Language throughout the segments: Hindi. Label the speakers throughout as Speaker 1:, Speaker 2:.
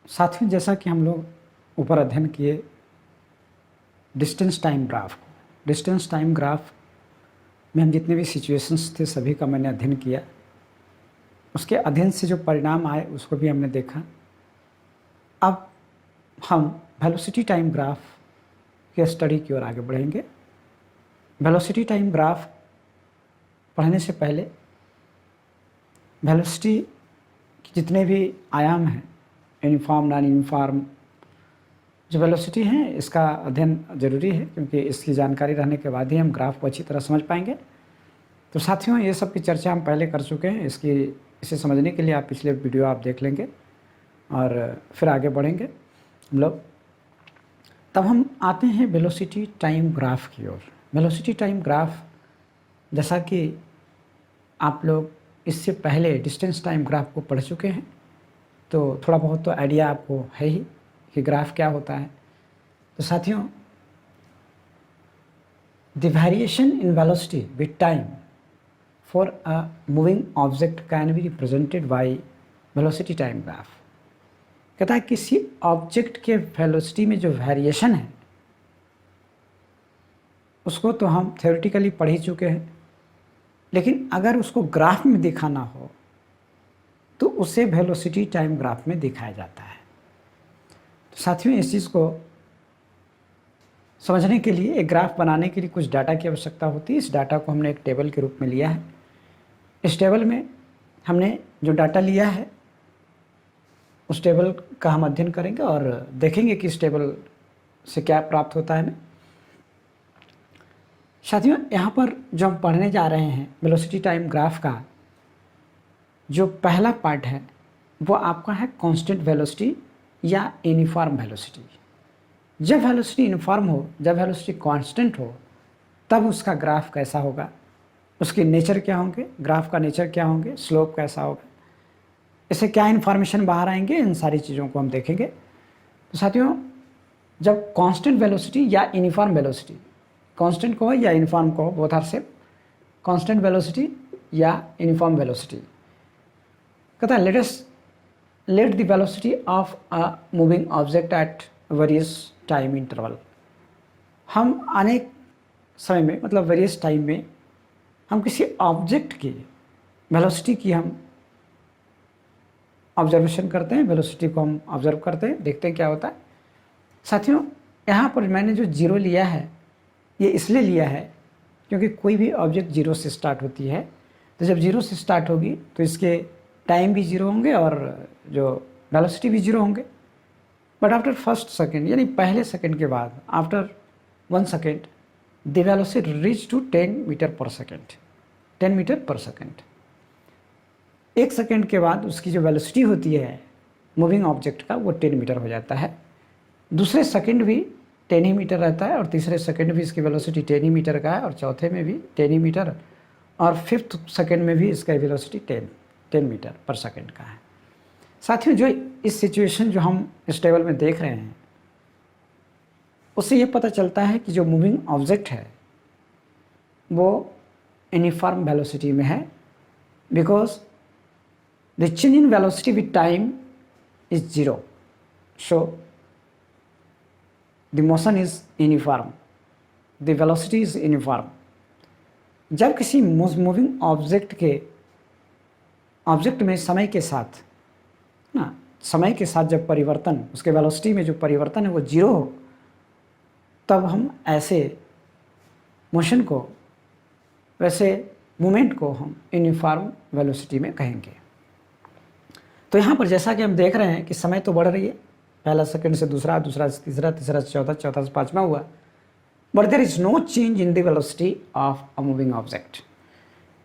Speaker 1: साथियों, जैसा कि हम लोग ऊपर अध्ययन किए डिस्टेंस टाइम ग्राफ को, डिस्टेंस टाइम ग्राफ में हम जितने भी सिचुएशंस थे सभी का मैंने अध्ययन किया। उसके अध्ययन से जो परिणाम आए उसको भी हमने देखा। अब हम वेलोसिटी टाइम ग्राफ के स्टडी की ओर आगे बढ़ेंगे। वेलोसिटी टाइम ग्राफ पढ़ने से पहले वेलोसिटी के जितने भी आयाम हैं, यूनिफॉर्म, नॉन यूनिफॉर्म, जो वेलोसिटी है इसका अध्ययन ज़रूरी है, क्योंकि इसकी जानकारी रहने के बाद ही हम ग्राफ को अच्छी तरह समझ पाएंगे। तो साथियों, ये सब की चर्चा हम पहले कर चुके हैं। इसे समझने के लिए आप पिछले वीडियो आप देख लेंगे और फिर आगे बढ़ेंगे हम लोग। तब हम आते हैं वेलोसिटी टाइम ग्राफ की ओर। वेलोसिटी टाइम ग्राफ, जैसा कि आप लोग इससे पहले डिस्टेंस टाइम ग्राफ को पढ़ चुके हैं, तो थोड़ा बहुत तो आइडिया आपको है ही कि ग्राफ क्या होता है। तो साथियों, the variation in velocity with time for a moving object can be represented by velocity time graph. कहता है किसी ऑब्जेक्ट के वेलोसिटी में जो वेरिएशन है उसको तो हम थ्योरेटिकली पढ़ ही चुके हैं, लेकिन अगर उसको ग्राफ में दिखाना हो तो उसे वेलोसिटी टाइम ग्राफ में दिखाया जाता है। तो साथियों, इस चीज़ को समझने के लिए, एक ग्राफ बनाने के लिए कुछ डाटा की आवश्यकता होती है। इस डाटा को हमने एक टेबल के रूप में लिया है। इस टेबल में हमने जो डाटा लिया है उस टेबल का हम अध्ययन करेंगे और देखेंगे कि इस टेबल से क्या प्राप्त होता है हमें। साथियों, यहाँ पर जो हम पढ़ने जा रहे हैं वेलोसिटी टाइम ग्राफ का जो पहला पार्ट है वो आपका है कांस्टेंट वेलोसिटी या यूनिफॉर्म वेलोसिटी। जब वेलोसिटी यूनिफॉर्म हो, जब वेलोसिटी कांस्टेंट हो, तब उसका ग्राफ कैसा होगा, उसके नेचर क्या होंगे, ग्राफ का नेचर क्या होंगे, स्लोप कैसा होगा, इससे क्या इन्फॉर्मेशन बाहर आएंगे, इन सारी चीज़ों को हम देखेंगे। तो साथियों, जब कांस्टेंट वेलोसिटी या यूनिफॉर्म वेलोसिटी, कांस्टेंट को या यूनिफॉर्म को, both are same, constant velocity या यूनिफॉर्म वेलोसिटी, कहता है let the velocity of a moving object at various time interval. हम अनेक समय में, मतलब वेरियस टाइम में, हम किसी ऑब्जेक्ट की वेलोसिटी की हम ऑब्जर्वेशन करते हैं, वेलोसिटी को हम ऑब्जर्व करते हैं, देखते हैं क्या होता है। साथियों, यहाँ पर मैंने जो जीरो लिया है ये इसलिए लिया है क्योंकि कोई भी ऑब्जेक्ट जीरो से स्टार्ट होती है, तो जब जीरो से स्टार्ट होगी तो इसके टाइम भी जीरो होंगे और जो वेलोसिटी भी जीरो होंगे। बट आफ्टर फर्स्ट सेकेंड, यानी पहले सेकेंड के बाद, after 1 second, the velocity reach to 10 metre per second, 10 metre per second. 1 second के बाद उसकी जो वेलोसिटी होती है मूविंग ऑब्जेक्ट का वो 10 मीटर हो जाता है। दूसरे सेकेंड भी 10 ही मीटर रहता है और तीसरे सेकेंड भी इसकी वेलोसिटी 10 ही मीटर का है और चौथे में भी 10 ही मीटर और फिफ्थ सेकेंड में भी इसका वेलोसिटी 10 मीटर पर सेकेंड का है। साथियों, जो इस सिचुएशन जो हम इस टेबल में देख रहे हैं उससे ये पता चलता है कि जो मूविंग ऑब्जेक्ट है वो यूनिफॉर्म वेलोसिटी में है, because the change in velocity with time is zero, so the motion is uniform, the velocity is uniform. जब किसी मूविंग ऑब्जेक्ट में समय के साथ समय के साथ जब परिवर्तन, उसके वेलोसिटी में जो परिवर्तन है वो जीरो हो, तब हम ऐसे मोशन को, वैसे मूवमेंट को हम यूनिफॉर्म वेलोसिटी में कहेंगे। तो यहाँ पर जैसा कि हम देख रहे हैं कि समय तो बढ़ रही है, पहला सेकंड से दूसरा, दूसरा से तीसरा, तीसरा से चौथा, चौथा से पाँचवा हुआ, but there is no change in the velocity of a moving object.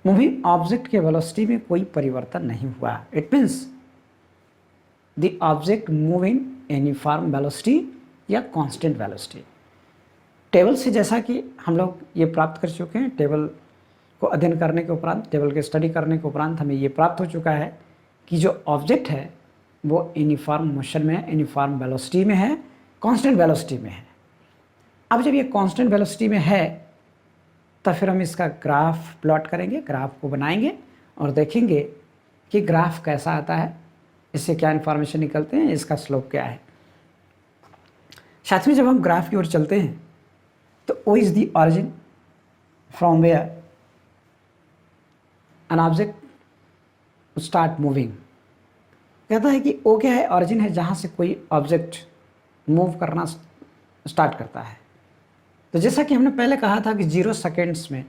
Speaker 1: Moving object के वेलोसिटी में कोई परिवर्तन नहीं हुआ। It means the object move in uniform velocity या कांस्टेंट वेलोसिटी। टेबल से जैसा कि हम लोग ये प्राप्त कर चुके हैं, टेबल को अध्ययन करने के उपरांत, टेबल के स्टडी करने के उपरांत हमें ये प्राप्त हो चुका है कि जो ऑब्जेक्ट है वो यूनिफॉर्म मोशन में है, यूनिफॉर्म वेलोसिटी में है, कांस्टेंट वेलोसिटी में है। अब जब ये कांस्टेंट वेलोसिटी में है तो फिर हम इसका ग्राफ प्लॉट करेंगे, ग्राफ को बनाएंगे और देखेंगे कि ग्राफ कैसा आता है, इससे क्या इन्फॉर्मेशन निकलते हैं, इसका स्लोप क्या है। साथ में जब हम ग्राफ की ओर चलते हैं तो O is the origin from where an object start moving. कहता है कि ओ क्या है, ऑरिजिन है जहाँ से कोई ऑब्जेक्ट मूव करना स्टार्ट करता है। तो जैसा कि हमने पहले कहा था कि 0 सेकेंड्स में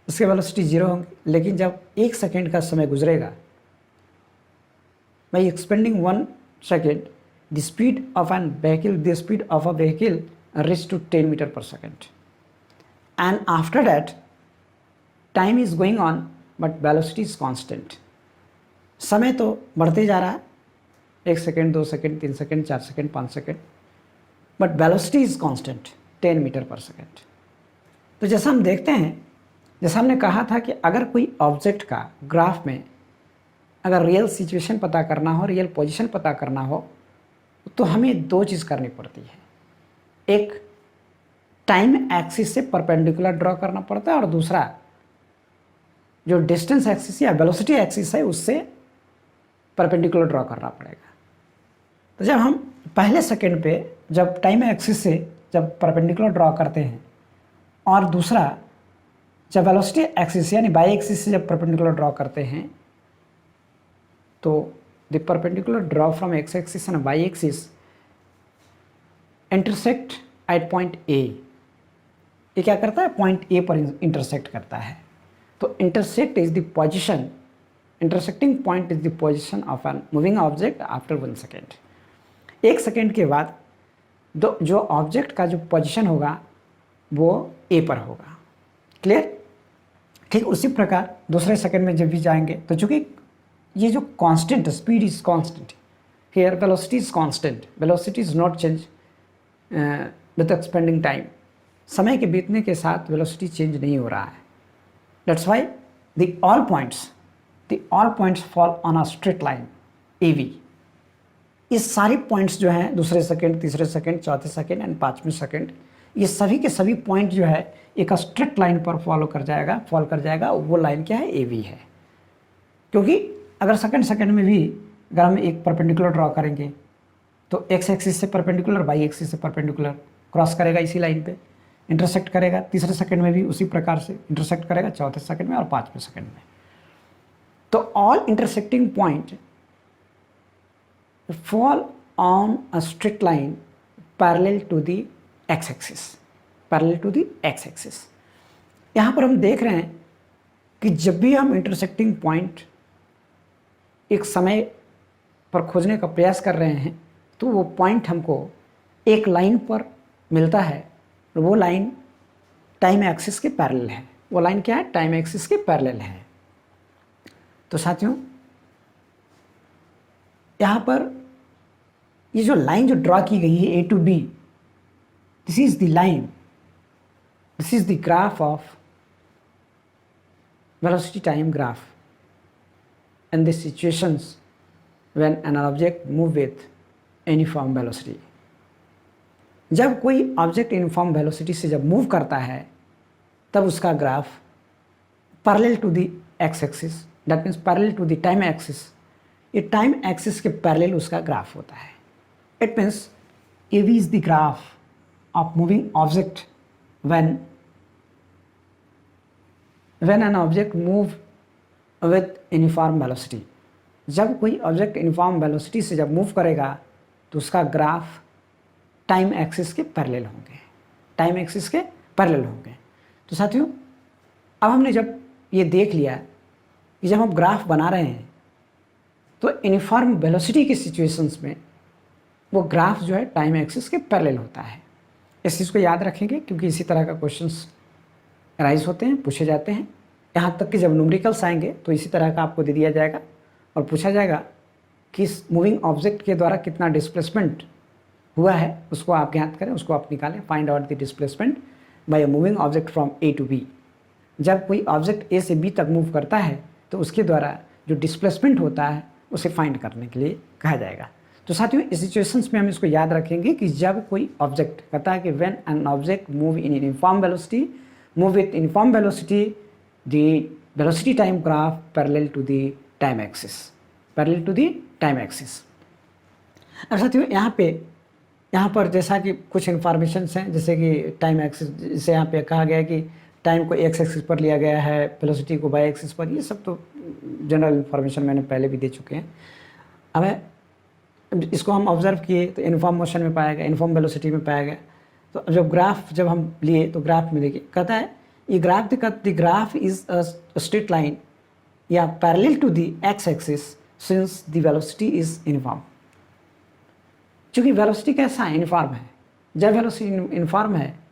Speaker 1: इसके वेलोसिटी 0 होंगे, लेकिन जब 1 सेकेंड का समय गुजरेगा, by expending 1 second, the speed of a vehicle reach to 10 meter per second. And after that, time is going on, but velocity is constant. समय तो बढ़ते जा रहा है, 1 second, 2 second, 3 second, 4 second, 5 second, but velocity is constant 10 metre per second. तो जैसा हम देखते हैं, जैसा हमने कहा था कि अगर कोई ऑब्जेक्ट का ग्राफ में अगर रियल सिचुएशन पता करना हो, रियल पोजीशन पता करना हो, तो हमें 2 चीज़ करनी पड़ती है। एक टाइम एक्सिस से परपेंडिकुलर ड्रॉ करना पड़ता है और दूसरा जो डिस्टेंस एक्सिस या वेलोसिटी एक्सिस है उससे परपेंडिकुलर ड्रॉ करना पड़ेगा। तो जब हम पहले सेकंड पे जब टाइम एक्सिस से जब परपेंडिकुलर ड्रॉ करते हैं और दूसरा जब वेलोसिटी एक्सिस यानी बाई एक्सिस से जब परपेंडिकुलर ड्रॉ करते हैं, तो the perpendicular draw from X axis and Y axis intersect at point A. ये क्या करता है, पॉइंट ए पर इंटरसेक्ट करता है। तो intersect is the position, intersecting point is the position of an moving object after 1 second. 1 second के बाद जो ऑब्जेक्ट का जो पोजिशन होगा वो ए पर होगा। क्लियर? ठीक उसी प्रकार दूसरे सेकेंड में जब भी जाएंगे तो चूंकि ये जो constant speed is constant, here velocity is constant, velocity is not change with expanding time. समय के बीतने के साथ वेलोसिटी चेंज नहीं हो रहा है। That's why the all points fall on a straight line AV। ये सारे पॉइंट्स जो हैं दूसरे सेकेंड, तीसरे सेकेंड, चौथे सेकेंड एंड 5वें सेकेंड, ये सभी के सभी पॉइंट जो है एक स्ट्रेट लाइन पर फॉल कर जाएगा। वो लाइन क्या है, AV है। क्योंकि अगर सेकेंड में भी अगर हम एक परपेंडिकुलर ड्रॉ करेंगे तो एक्स एक्सिस से परपेंडिकुलर, वाई एक्सिस से परपेंडिकुलर क्रॉस करेगा, इसी लाइन पे इंटरसेक्ट करेगा। तीसरे सेकंड में भी उसी प्रकार से इंटरसेक्ट करेगा, चौथे सेकंड में और 5वें सेकंड में। तो all intersecting point fall on a straight line parallel to the x axis. यहाँ पर हम देख रहे हैं कि जब भी हम इंटरसेक्टिंग पॉइंट एक समय पर खोजने का प्रयास कर रहे हैं तो वो पॉइंट हमको एक लाइन पर मिलता है और वो लाइन टाइम एक्सिस के पैरेलल है। वो लाइन क्या है, टाइम एक्सिस के पैरेलल है। तो साथियों, यहाँ पर ये जो लाइन जो ड्रॉ की गई है A to B, this is the line, this is the graph of velocity time graph in the situations when an object move with uniform velocity। जब कोई ऑब्जेक्ट यूनिफॉर्म वेलोसिटी से जब मूव करता है तब उसका graph parallel to the x axis, that means parallel to the time axis. ये टाइम एक्सिस के पैरेलल उसका ग्राफ होता है। It means AV is the graph of moving object when an object move with uniform velocity. जब कोई ऑब्जेक्ट यूनिफॉर्म वेलोसिटी से जब मूव करेगा तो उसका ग्राफ टाइम एक्सिस के पैरेलल होंगे। तो साथियों, अब हमने जब ये देख लिया कि जब हम ग्राफ बना रहे हैं तो यूनिफॉर्म वेलोसिटी की सिचुएशंस में वो ग्राफ जो है टाइम एक्सिस के पैरेलल होता है। इस चीज़ को याद रखेंगे क्योंकि इसी तरह का क्वेश्चंस राइज होते हैं, पूछे जाते हैं। यहाँ तक कि जब न्यूमेरिकल्स आएंगे तो इसी तरह का आपको दे दिया जाएगा और पूछा जाएगा कि इस मूविंग ऑब्जेक्ट के द्वारा कितना डिस्प्लेसमेंट हुआ है, उसको आप ज्ञात करें, उसको आप निकालें। Find out the displacement bye a moving object from A to B। जब कोई ऑब्जेक्ट A से B तक मूव करता है तो उसके द्वारा जो डिस्प्लेसमेंट होता है उसे फाइंड करने के लिए कहा जाएगा। तो साथियों, इस सिचुएशंस में हम इसको याद रखेंगे कि जब कोई ऑब्जेक्ट कहता है कि when an object move in uniform velocity the velocity time graph parallel to the time axis। Parallel to the time axis. अब साथियों यहाँ पर जैसा कि कुछ इन्फॉर्मेशंस हैं, जैसे कि टाइम एक्सिस, जैसे यहाँ पे कहा गया है कि टाइम को एक्स एक्सिस पर लिया गया है, वेलोसिटी को वाई एक्सिस पर, ये सब तो जनरल इन्फॉर्मेशन मैंने पहले भी दे चुके हैं। अब इसको हम ऑब्जर्व किए तो यूनिफॉर्म मोशन में पाया गया, यूनिफॉर्म वेलोसिटी में पाया गया। तो जब ग्राफ जब हम लिए तो ग्राफ में देखिए कहता है ये graph the graph is a straight line या parallel to the x axis since the velocity is uniform. चूँकि वेलोसिटी कैसा है, यूनिफॉर्म है। जब वेलोसिटी यूनिफॉर्म है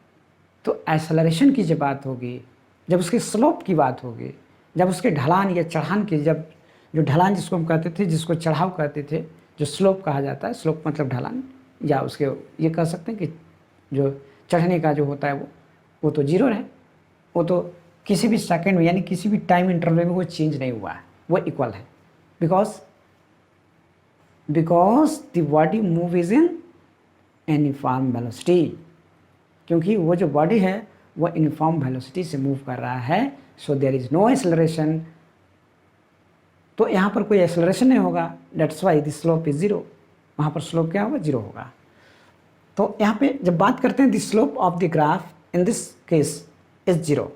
Speaker 1: तो एक्सेलरेशन की जब बात होगी, जब उसके स्लोप की बात होगी, जब उसके ढलान या चढ़ान की, जब जो ढलान जिसको हम कहते थे, जिसको चढ़ाव कहते थे, जो स्लोप कहा जाता है, स्लोप मतलब ढलान, या उसके ये कह सकते हैं कि जो चढ़ने का जो होता है वो तो जीरो है, वो तो किसी भी सेकंड में यानी किसी भी टाइम इंटरवल में वो चेंज नहीं हुआ है, वो इक्वल है। Because the body move is in uniform velocity, क्योंकि वो जो बॉडी है वो यूनिफॉर्म वेलोसिटी से मूव कर रहा है। So there is no acceleration, तो यहाँ पर कोई एक्सेलरेशन नहीं होगा। That's why the slope is zero, वहाँ पर स्लोप क्या होगा, जीरो होगा। तो यहाँ पे जब बात करते हैं the slope of the graph in this case is zero,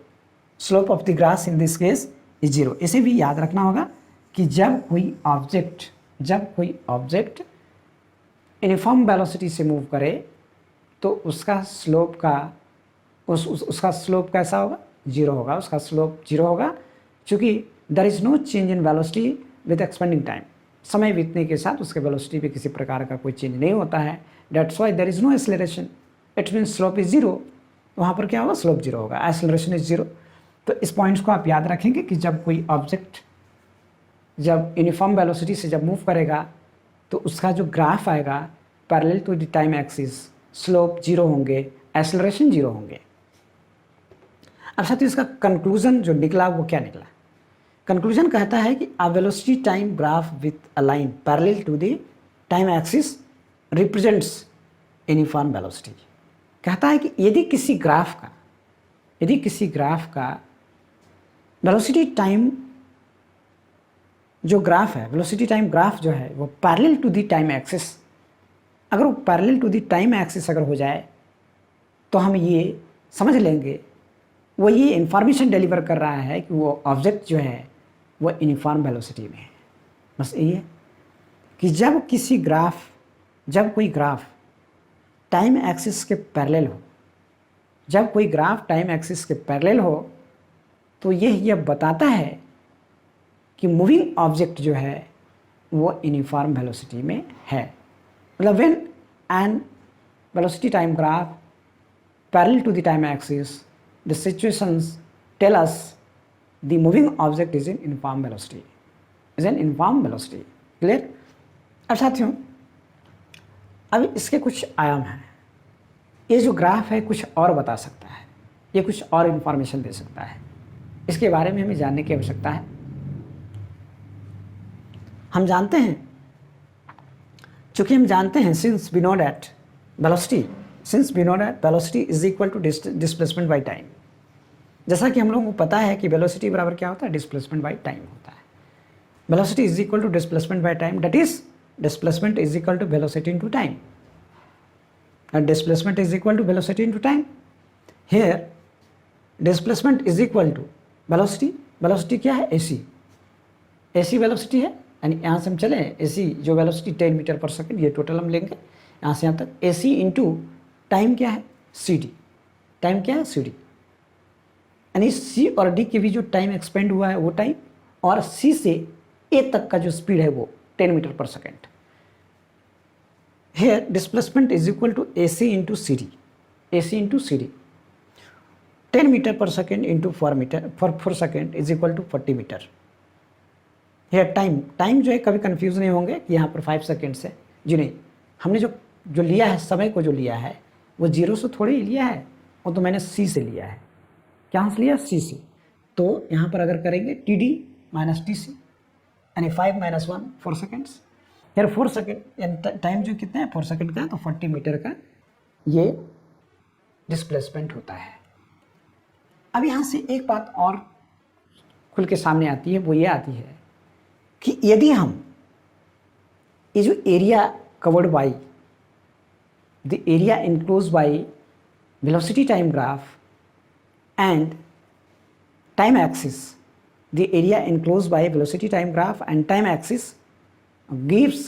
Speaker 1: slope of the graph in this case is zero. इसे भी याद रखना होगा कि जब कोई ऑब्जेक्ट यूनिफॉर्म वेलोसिटी से मूव करे तो उसका स्लोप का उसका स्लोप कैसा होगा, जीरो होगा, उसका स्लोप जीरो होगा, क्योंकि there is no change in velocity with expanding time. समय बीतने के साथ उसके वेलोसिटी में किसी प्रकार का कोई चेंज नहीं होता है। That's why there is no acceleration, it means slope is zero. वहाँ पर क्या होगा, स्लोप जीरो होगा, एक्सेलरेशन इज जीरो। तो इस पॉइंट्स को आप याद रखेंगे कि जब कोई ऑब्जेक्ट जब यूनिफॉर्म वेलोसिटी से जब मूव करेगा तो उसका जो ग्राफ आएगा parallel to the time axis, slope zero होंगे, एक्सेलरेशन जीरो होंगे। अब साथियों इसका कंक्लूजन जो निकला वो क्या निकला, कंक्लूजन कहता है कि a velocity time graph with a line parallel to the time axis represents uniform velocity. कहता है कि यदि किसी ग्राफ का वेलोसिटी टाइम जो ग्राफ है, वेलोसिटी टाइम ग्राफ जो है वो parallel to the time axis, अगर वो parallel to the time axis अगर हो जाए तो हम ये समझ लेंगे वो ये इंफॉर्मेशन डिलीवर कर रहा है कि वो ऑब्जेक्ट जो है वो यूनिफॉर्म वेलोसिटी में है। बस यही है कि जब कोई ग्राफ टाइम एक्सिस के पैरेलल हो, जब कोई ग्राफ टाइम एक्सिस के पैरेलल हो तो यह बताता है कि मूविंग ऑब्जेक्ट जो है वो यूनिफॉर्म वेलोसिटी में है। मतलब when an velocity time graph parallel to the time axis, the situations tell us the moving object is in uniform velocity. Clear. अब साथियों अब इसके कुछ आयाम हैं। ये जो ग्राफ है कुछ और बता सकता है, ये कुछ और इन्फॉर्मेशन दे सकता है, इसके बारे में हमें जानने की आवश्यकता है। हम जानते हैं, चूंकि हम जानते हैं since we know that velocity is equal to displacement by time. जैसा कि हम लोगों को पता है कि वेलोसिटी बराबर क्या होता है, डिस्प्लेसमेंट बाई टाइम होता है। Velocity is equal to displacement by time, that is displacement is equal to velocity into time, and displacement is equal to velocity into time. Here displacement is equal to velocity क्या है, ac वेलोसिटी है, यानी यहाँ से हम चले ac जो वेलोसिटी 10 मीटर पर सेकंड, ये टोटल हम लेंगे यहाँ से यहाँ तक। ac इंटू टाइम क्या है, cd, टाइम क्या है cd, यानी c और d के भी जो टाइम एक्सपेंड हुआ है वो टाइम, और c से a तक का जो स्पीड है वो 10 मीटर पर second. Here displacement is equal to AC into CD, 10 meter per second into 4 second is equal to 40 meter. Here time जो है कभी कंफ्यूज नहीं होंगे कि यहाँ पर 5 सेकेंड्स है जी, नहीं, हमने जो लिया है, समय को जो लिया है वो जीरो से थोड़ी लिया है, वो तो मैंने C से लिया है। क्या से लिया, C से। तो यहाँ पर अगर करेंगे TD माइनस TC यानी 5 माइनस 1 4 सेकेंड्स। यार 4 सेकेंड टाइम जो कितना है 4 सेकेंड का है, तो 40 मीटर का ये डिस्प्लेसमेंट होता है। अब यहाँ से एक बात और खुल के सामने आती है, वो ये आती है कि यदि हम ये जो area covered by the area enclose by velocity time graph and time axis, the area enclosed by velocity time graph and time axis gives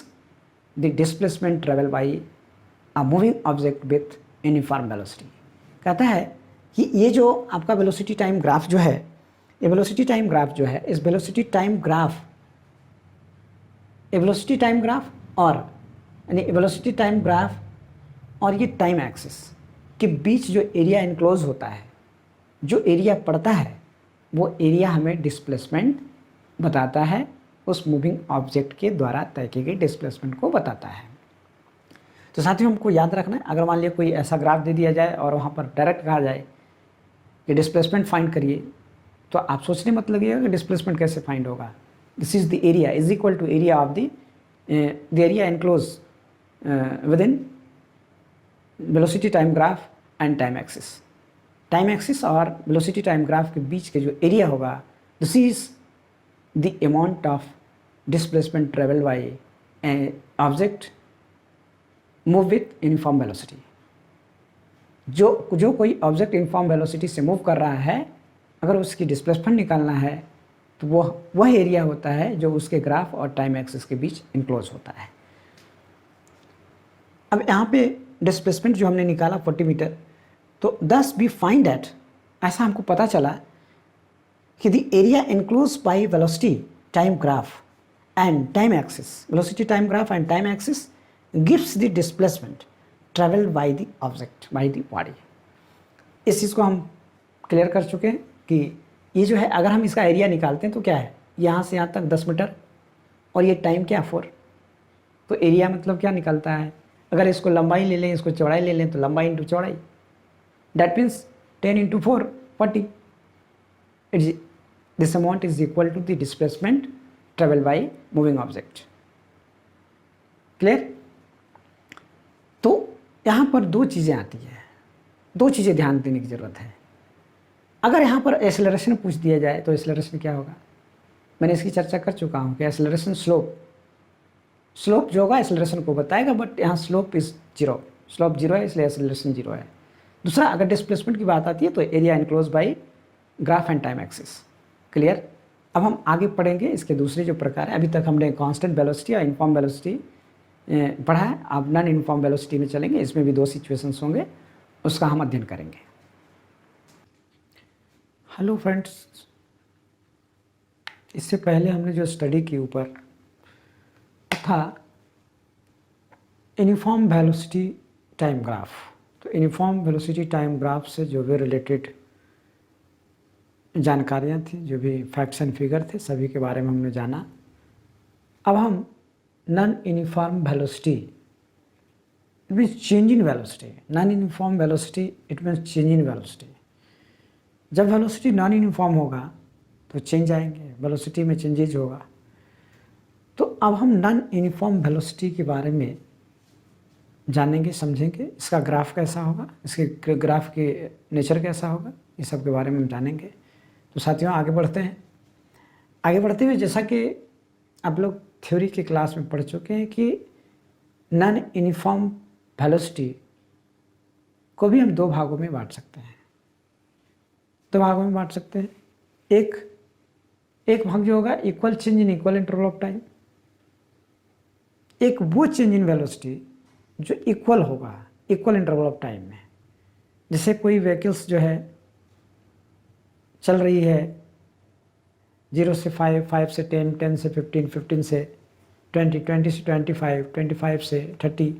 Speaker 1: the displacement travel by a moving object with uniform velocity। कहता है कि ये जो आपका वेलोसिटी टाइम ग्राफ जो है, ये वेलोसिटी टाइम ग्राफ जो है, इस velocity time graph, velocity time graph और यानी वेलोसिटी टाइम ग्राफ और ये टाइम एक्सिस के बीच जो एरिया इनक्लोज होता है, जो एरिया पड़ता है, वो एरिया हमें डिस्प्लेसमेंट बताता है, उस मूविंग ऑब्जेक्ट के द्वारा तय की गई डिस्प्लेसमेंट को बताता है। तो साथियों हमको याद रखना है, अगर मान लिया कोई ऐसा ग्राफ दे दिया जाए और वहाँ पर डायरेक्ट कहा जाए कि डिस्प्लेसमेंट फाइंड करिए, तो आप सोचने मत लगिएगा कि डिस्प्लेसमेंट कैसे फाइंड होगा। This is the area is equal to area of the area enclose within velocity time graph and time axis. Time axis और वेलोसिटी टाइम ग्राफ के बीच के जो एरिया होगा, this is the amount of displacement travel by an object move with uniform velocity. जो कोई ऑब्जेक्ट यूनिफॉर्म वेलोसिटी से मूव कर रहा है, अगर उसकी डिस्प्लेसमेंट निकालना है तो वह एरिया होता है जो उसके ग्राफ और टाइम एक्सिस के बीच इनक्लोज होता है। अब यहाँ पे डिस्प्लेसमेंट जो हमने निकाला 40 मीटर, तो दस वी फाइंड दैट, ऐसा हमको पता चला कि the area enclose by velocity time graph and time axis, velocity time graph and time axis gives the displacement travel by the object by the body. इस चीज़ को हम क्लियर कर चुके हैं कि ये जो है, अगर हम इसका एरिया निकालते हैं तो क्या है, यहाँ से यहाँ तक 10 मीटर और ये टाइम क्या 4, तो एरिया मतलब क्या निकलता है, अगर इसको लंबाई ले लें, इसको चौड़ाई ले लें, तो लंबाई इंटू चौड़ाई, that means 10 into 4 40। This amount is equal to the displacement travel by moving object. Clear? तो यहाँ पर दो चीज़ें आती हैं, दो चीज़ें ध्यान देने की ज़रूरत है। अगर यहाँ पर एक्सेलरेशन पूछ दिया जाए तो एक्सेलरेशन क्या होगा, मैंने इसकी चर्चा कर चुका हूँ कि एक्सेलरेशन स्लोप जो होगा एक्सेलरेशन को बताएगा, बट यहाँ slope is zero, slope zero है इसलिए एक्सेलरेशन जीरो है। दूसरा, अगर डिस्प्लेसमेंट की बात आती है तो area enclose by graph and time axis. Clear? अब हम आगे पढ़ेंगे इसके दूसरे जो प्रकार है। अभी तक हमने कांस्टेंट वेलोसिटी और यूनिफॉर्म वेलोसिटी पढ़ा है, अब नॉन यूनिफॉर्म वेलोसिटी में चलेंगे। इसमें भी दो सिचुएशंस होंगे, उसका हम अध्ययन करेंगे। हेलो फ्रेंड्स, इससे पहले हमने जो स्टडी की ऊपर था यूनिफॉर्म वेलोसिटी टाइम ग्राफ, तो यूनिफॉर्म वेलोसिटी टाइम ग्राफ से जो भी रिलेटेड जानकारियाँ थी, जो भी फैक्ट्स एंड फिगर थे, सभी के बारे में हमने जाना। अब हम non uniform velocity, it means change in velocity, non uniform velocity it means change in velocity. जब वेलोसिटी नॉन यूनिफॉर्म होगा तो चेंज आएंगे, वेलोसिटी में चेंजेज होगा। तो अब हम नॉन यूनिफॉर्म वेलोसिटी के बारे में जानेंगे, समझेंगे, इसका ग्राफ कैसा होगा, इसके ग्राफ के नेचर कैसा होगा, ये सब के बारे में हम जानेंगे। तो साथियों आगे बढ़ते हैं। आगे बढ़ते हुए जैसा कि आप लोग थ्योरी के क्लास में पढ़ चुके हैं कि नॉन यूनिफॉर्म वेलोसिटी को भी हम दो भागों में बांट सकते हैं, दो भागों में बांट सकते हैं। एक भाग जो होगा equal change in equal interval of time, एक वो चेंज इन वेलोसिटी जो इक्वल होगा इक्वल इंटरवल ऑफ टाइम में। जैसे कोई व्हीकल्स जो है चल रही है 0 से 5, 5 से 10, 10 से 15, 15 से 20, 20 से 25, 25 से 30,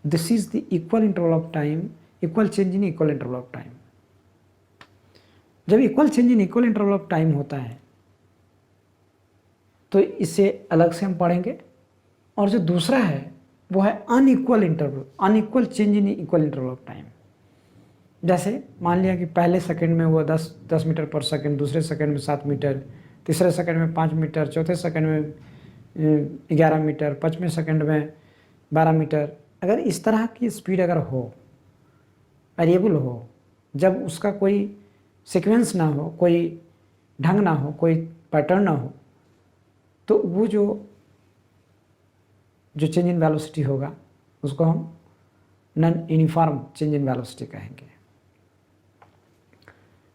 Speaker 1: this is the equal interval of time, equal change in equal interval of time. जब equal change in equal interval of time होता है तो इसे अलग से हम पढ़ेंगे। और जो दूसरा है वो है unequal interval, unequal change in equal interval of time. जैसे मान लिया कि पहले सेकंड में वो 10 मीटर पर सेकंड, दूसरे सेकंड में 7 मीटर, तीसरे सेकंड में 5 मीटर, चौथे सेकंड में 11 मीटर, पाँचवें सेकंड में 12 मीटर। अगर इस तरह की स्पीड अगर हो, वेरिएबल हो, जब उसका कोई सीक्वेंस ना हो, कोई ढंग ना हो, कोई पैटर्न ना हो, तो वो जो जो चेंज इन वेलोसिटी होगा उसको हम non uniform change in velocity कहेंगे।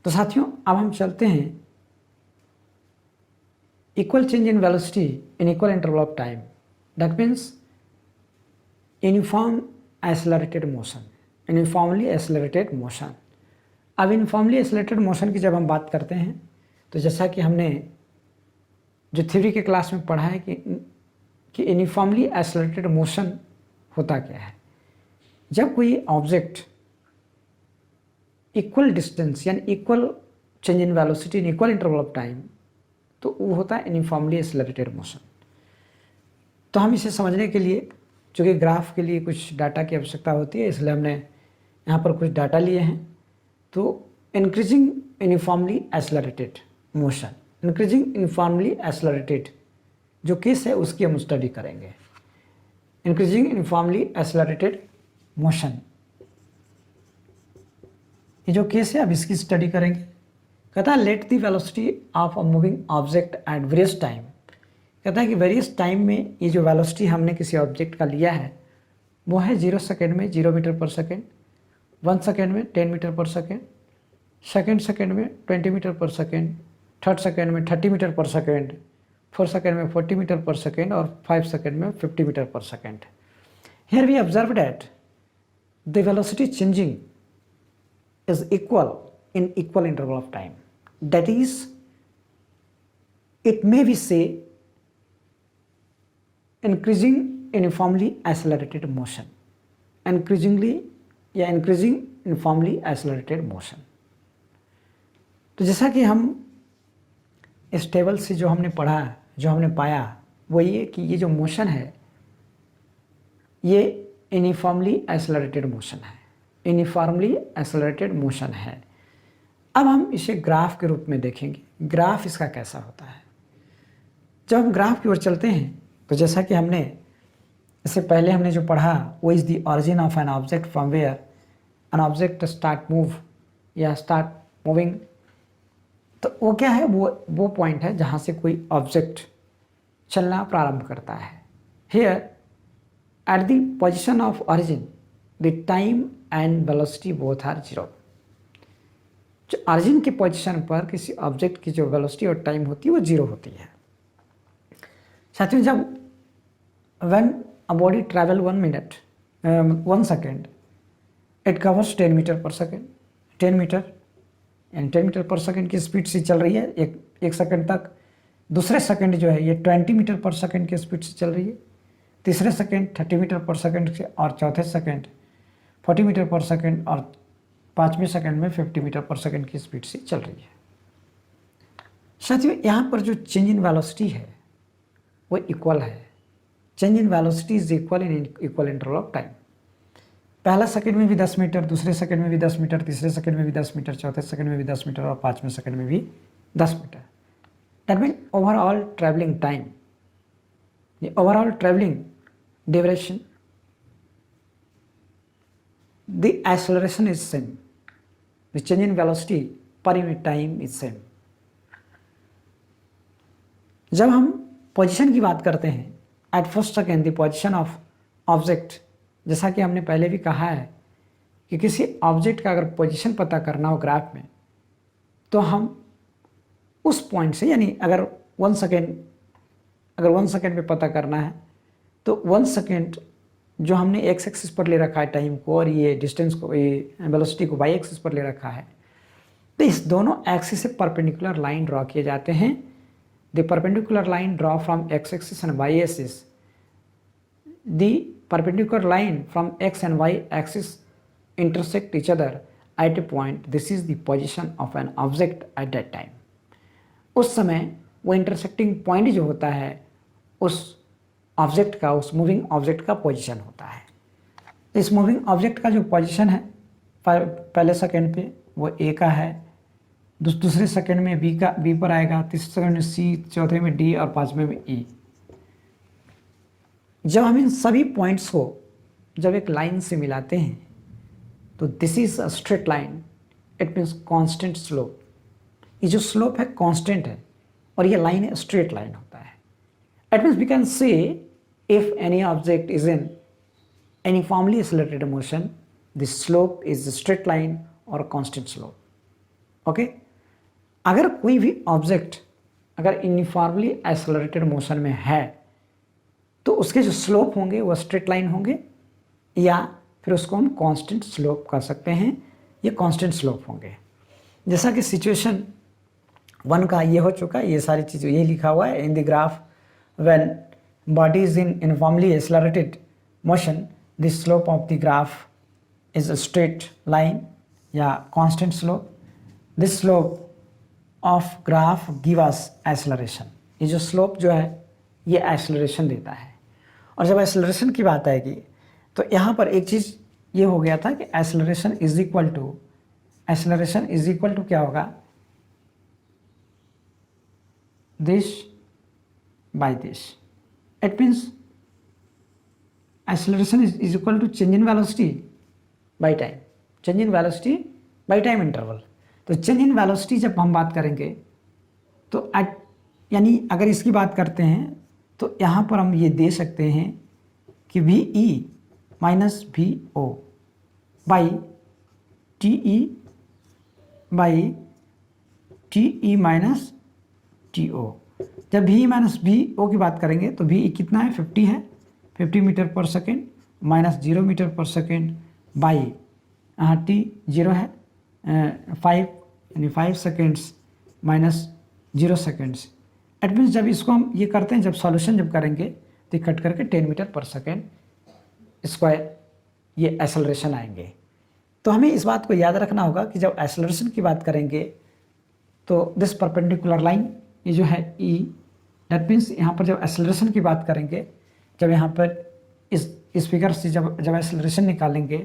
Speaker 1: तो साथियों अब हम चलते हैं equal change in velocity in equal interval of time, that means uniform accelerated motion, uniformly accelerated motion. अब यूनिफॉर्मली एक्सेलरेटेड मोशन की जब हम बात करते हैं तो जैसा कि हमने जो थ्योरी के क्लास में पढ़ा है कि यूनिफॉर्मली एक्सेलरेटेड मोशन होता क्या है। जब कोई ऑब्जेक्ट इक्वल डिस्टेंस यानी equal change in velocity in equal interval of time, तो वो होता है यूनिफॉर्मली एक्सेलरेटेड मोशन। तो हम इसे समझने के लिए, चूँकि ग्राफ के लिए कुछ डाटा की आवश्यकता होती है, इसलिए हमने यहाँ पर कुछ डाटा लिए हैं। तो increasing uniformly accelerated motion, increasing uniformly accelerated जो केस है उसकी हम स्टडी करेंगे। इंक्रीजिंग यूनिफॉर्मली एक्सेलरेटेड मोशन, ये जो केस है अब इसकी स्टडी करेंगे। कहता है let the velocity of a moving object at various time. कहता है कि वेरियस टाइम में ये जो वेलोसिटी हमने किसी ऑब्जेक्ट का लिया है वो है 0 सेकेंड में 0 मीटर पर सेकेंड, 1 सेकेंड में 10 metre per second, second second में 20 metre per second, third second में 30 metre per second, fourth second में 40 मीटर पर सेकेंड और 5 सेकेंड में 50 metre per second. Here we observe that the velocity changing is equal in equal interval of time. That is, it may be say increasing uniformly accelerated motion, increasing uniformly accelerated motion। तो जैसा कि हम इस टेबल से जो हमने पढ़ा, जो हमने पाया वो ये कि ये जो मोशन है ये यूनिफॉर्मली एक्सेलरेटेड मोशन है, यूनिफॉर्मली एक्सेलरेटेड मोशन है। अब हम इसे ग्राफ के रूप में देखेंगे, ग्राफ इसका कैसा होता है। जब हम ग्राफ की ओर चलते हैं तो जैसा कि हमने इससे पहले हमने जो पढ़ा वो is the origin of an object from where an object start move या स्टार्ट मूविंग। तो वो क्या है, वो पॉइंट है जहाँ से कोई ऑब्जेक्ट चलना प्रारंभ करता है। Here at the position of origin the time and velocity both are 0। जो ऑरिजिन के पोजिशन पर किसी ऑब्जेक्ट की जो वेलोसिटी और टाइम होती है वो 0 होती है। साथियों जब when a body travel 1 second it covers 10 metre per second, 10 metre यानी 10 मीटर पर सेकेंड की स्पीड से चल रही है एक सेकेंड तक। दूसरे सेकेंड जो है ये 20 मीटर पर सेकेंड की स्पीड से चल रही है, तीसरे सेकेंड 30 मीटर पर सेकेंड से, और चौथे सेकेंड 40 मीटर पर सेकेंड, और पाँचवें सेकेंड में 50 मीटर पर सेकेंड की स्पीड से चल रही है। साथियों यहाँ पर जो चेंज इन वेलोसिटी है वो इक्वल है। Change in velocity is equal in equal interval of time. पहला सेकंड में भी 10 मीटर, दूसरे सेकंड में भी 10 मीटर, तीसरे सेकंड में भी 10 मीटर, चौथे सेकंड में भी 10 मीटर और पाँचवें सेकंड में भी 10 मीटर। That mean overall travelling time, the overall traveling duration, the acceleration is same, the change in velocity per unit time is same। जब हम पोजीशन की बात करते हैं at first second the position of object, जैसा कि हमने पहले भी कहा है कि किसी ऑब्जेक्ट का अगर पोजीशन पता करना हो ग्राफ में तो हम उस पॉइंट से, यानी अगर 1 सेकेंड में पता करना है तो 1 सेकेंड जो हमने एक्स एक्सिस पर ले रखा है टाइम को, और ये डिस्टेंस को, ये वेलोसिटी को वाई एक्सिस पर ले रखा है, तो इस दोनों एक्सिस से परपेंडिकुलर लाइन ड्रॉ किए जाते हैं। The perpendicular line draw from X axis and Y axis, the perpendicular line from X and Y axis intersect each other at a point, this is the position of an object at that time। उस समय वो इंटरसेक्टिंग पॉइंट जो होता है उस ऑब्जेक्ट का, उस मूविंग ऑब्जेक्ट का पोजीशन होता है। इस मूविंग ऑब्जेक्ट का जो पोजीशन है पहले सेकंड पे वो ए का है, दूसरे सेकंड में बी पर आएगा, तीसरे सेकंड में सी, चौथे में डी और पाँचवें में ई। जब हम इन सभी पॉइंट्स को जब एक लाइन से मिलाते हैं तो this is a straight line, it means constant slope. ये जो स्लोप है कांस्टेंट है और ये लाइन स्ट्रेट लाइन होता है। It means we can say if any object is in uniformly accelerated motion, the slope is a straight line or a constant slope. Okay अगर कोई भी ऑब्जेक्ट अगर यूनिफॉर्मली एक्सेलरेटेड मोशन में है तो उसके जो स्लोप होंगे वो स्ट्रेट लाइन होंगे या फिर उसको हम कांस्टेंट स्लोप कर सकते हैं, ये कांस्टेंट स्लोप होंगे। जैसा कि सिचुएशन 1 का ये हो चुका है, ये सारी चीज़ें ये लिखा हुआ है in the graph when body is in uniformly accelerated motion the slope of the graph is a straight line या constant slope. This slope of graph give us acceleration. ये जो स्लोप जो है ये एक्सेलरेशन देता है। और जब एक्सेलरेशन की बात आएगी तो यहाँ पर एक चीज़ ये हो गया था कि एक्सेलरेशन इज इक्वल टू क्या होगा, this by this. It means acceleration is equal to change in velocity by time, change in velocity by time interval. तो चेंज इन वेलोसिटी जब हम बात करेंगे तो यानी अगर इसकी बात करते हैं तो यहाँ पर हम ये दे सकते हैं कि V E minus V O by T E minus T O. जब वी माइनस वी ओ की बात करेंगे तो वी कितना है, 50 है, 50 metre per second minus 0 metre per second by T 0 है 5 यानी 5 seconds minus 0 seconds. It means जब इसको हम ये करते हैं, जब सॉल्यूशन जब करेंगे तो कट करके 10 मीटर पर सेकेंड स्क्वायर ये एक्सेलरेशन आएंगे। तो हमें इस बात को याद रखना होगा कि जब एक्सेलरेशन की बात करेंगे तो दिस परपेंडिकुलर लाइन ये जो है ई, दैट मीन्स यहाँ पर जब एक्सेलरेशन की बात करेंगे, जब यहाँ पर इस फिगर से जब एक्सेलरेशन निकालेंगे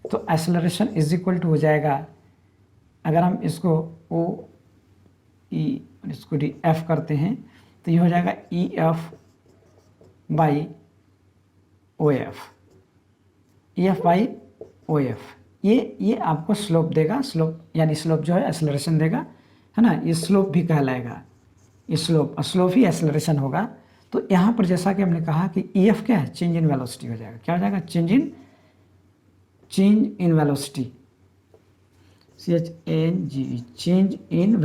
Speaker 1: तो एक्सेलरेशन इज इक्वल टू हो जाएगा, अगर हम इसको ओ ई इसको डी एफ करते हैं तो ये हो जाएगा E F by O F, E F by O F. ये आपको स्लोप देगा, स्लोप यानी स्लोप जो है एक्सेलरेशन देगा, है ना, ये स्लोप भी कहलाएगा, ये स्लोप ही एक्सेलरेशन होगा। तो यहाँ पर जैसा कि हमने कहा कि ई एफ क्या है, चेंज इन वेलोसिटी हो जाएगा, क्या हो जाएगा, change in velocity, CHNG, change in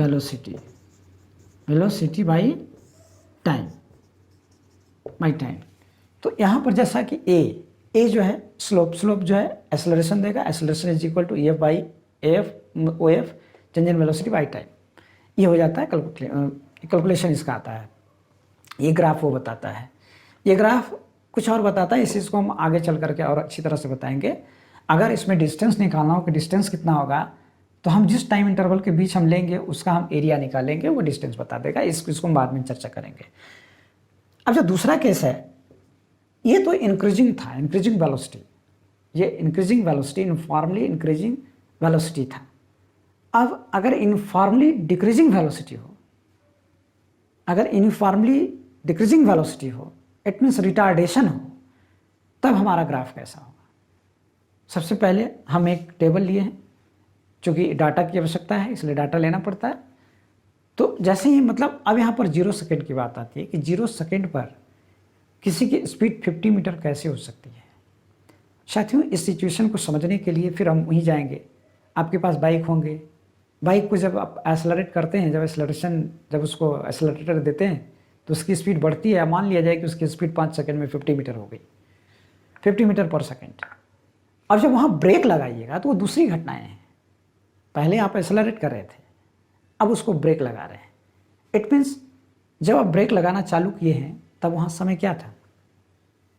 Speaker 1: velocity by time. तो यहाँ पर जैसा कि ए जो है स्लोप जो है एक्सेलरेशन देगा, acceleration is equal to E F by O F change in velocity by time. ये हो जाता है कैलकुलेशन इसका आता है। ये ग्राफ वो बताता है, ये ग्राफ कुछ और बताता है, इस चीज़ को हम आगे चल करके और अच्छी तरह से बताएंगे। अगर इसमें डिस्टेंस निकालना हो कि डिस्टेंस कितना होगा तो हम जिस टाइम इंटरवल के बीच हम लेंगे उसका हम एरिया निकालेंगे, वो डिस्टेंस बता देगा। इसको हम बाद में चर्चा करेंगे। अब जो दूसरा केस है ये तो इंक्रीजिंग था, इंक्रीजिंग वेलोसिटी, ये increasing velocity uniformly increasing velocity था। अब अगर यूनिफॉर्मली डिक्रीजिंग वेलोसिटी हो, अगर यूनिफॉर्मली डिक्रीजिंग वेलोसिटी हो, इट मीन्स रिटार्डेशन हो, तब हमारा ग्राफ कैसा होगा। सबसे पहले हम एक टेबल लिए हैं, चूँकि डाटा की आवश्यकता है इसलिए डाटा लेना पड़ता है। तो जैसे ही मतलब अब यहाँ पर 0 सेकेंड की बात आती है कि 0 सेकेंड पर किसी की स्पीड 50 मीटर कैसे हो सकती है। साथियों, इस सिचुएशन को समझने के लिए फिर हम वहीं जाएंगे। आपके पास बाइक होंगे, बाइक को जब आप एक्सेलरेट करते हैं, जब उसको एक्सेलरेटर देते हैं तो उसकी स्पीड बढ़ती है। मान लिया जाए कि उसकी स्पीड 5 सेकेंड में 50 मीटर हो गई, 50 मीटर पर सेकेंड। और जब वहाँ ब्रेक लगाइएगा तो वो दूसरी घटनाएं हैं। पहले आप एक्सेलरेट कर रहे थे, अब उसको ब्रेक लगा रहे हैं। इट मीन्स जब आप ब्रेक लगाना चालू किए हैं तब वहाँ समय क्या था,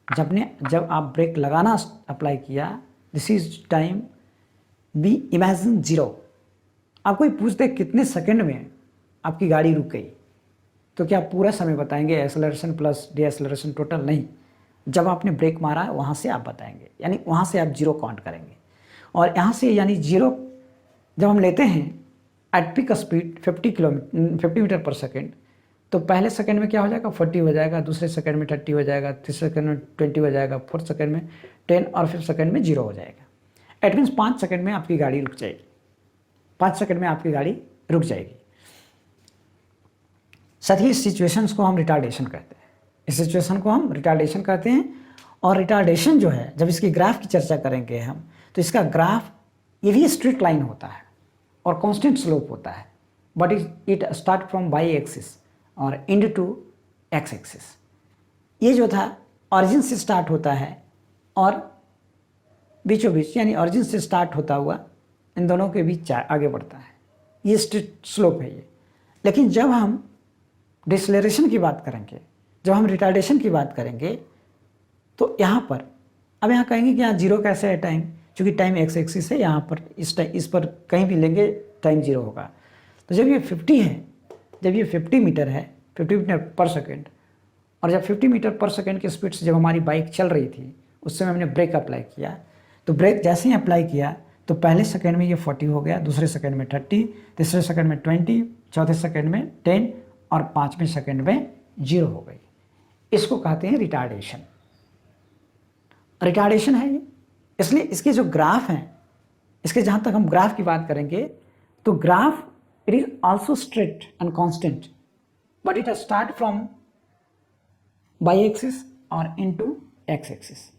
Speaker 1: जब आप ब्रेक लगाना अप्लाई किया, this is time be imagine 0। आप कोई पूछते कितने सेकंड में आपकी गाड़ी रुक गई तो क्या आप पूरा समय बताएंगे, acceleration plus D acceleration total? नहीं, जब आपने ब्रेक मारा है वहाँ से आप बताएंगे, यानी वहाँ से आप 0 काउंट करेंगे। और यहाँ से यानी 0 जब हम लेते हैं eight pick speed 50 metre per second, तो पहले सेकंड में क्या हो जाएगा, 40 हो जाएगा, दूसरे सेकंड में 30 हो जाएगा, तीसरे सेकंड में 20 हो जाएगा, फोर्थ सेकंड में 10 और फिफ्थ सेकंड में 0 हो जाएगा। एट मीन्स 5 सेकंड में आपकी गाड़ी रुक जाएगी, 5 सेकंड में आपकी गाड़ी रुक जाएगी। साथ ही इस सिचुएशंस को हम रिटार्डेशन कहते हैं। इस सिचुएशन को हम रिटार्डेशन कहते हैं। और रिटार्डेशन जो है, जब इसकी ग्राफ की चर्चा करेंगे हम, तो इसका ग्राफ ये भी स्ट्रेट लाइन होता है और कांस्टेंट स्लोप होता है, but it start from Y axis और एंड टू एक्स एक्सिस। ये जो था ऑरिजिन से स्टार्ट होता है और बीचों बीच, यानी ऑरिजिन से स्टार्ट होता हुआ इन दोनों के बीच आगे बढ़ता है। ये स्ट्रेट स्लोप है ये। लेकिन जब हम डिसलेरेशन की बात करेंगे, जब हम रिटार्डेशन की बात करेंगे, तो यहाँ पर अब यहाँ कहेंगे कि यहाँ जीरो कैसे है टाइम, क्योंकि टाइम एक्स एक्सिस है, यहाँ पर इस पर कहीं भी लेंगे टाइम जीरो होगा। तो जब ये 50 है, जब ये 50 मीटर है, 50 मीटर पर सेकेंड, और जब 50 मीटर पर सेकेंड की स्पीड से जब हमारी बाइक चल रही थी, उस समय हमने ब्रेक अप्लाई किया। तो ब्रेक जैसे ही अप्लाई किया तो पहले सेकेंड में ये 40 हो गया, दूसरे सेकेंड में 30, तीसरे सेकेंड में 20, चौथे सेकेंड में 10 और पाँचवें सेकेंड में 0 हो गई। इसको कहते हैं रिटार्डेशन। रिटार्डेशन है ये। इसलिए इसके जो ग्राफ हैं, इसके जहाँ तक हम ग्राफ की बात करेंगे, तो graph it is also straight and constant, but it start from by axis और इनटू एक्स एक्सिस।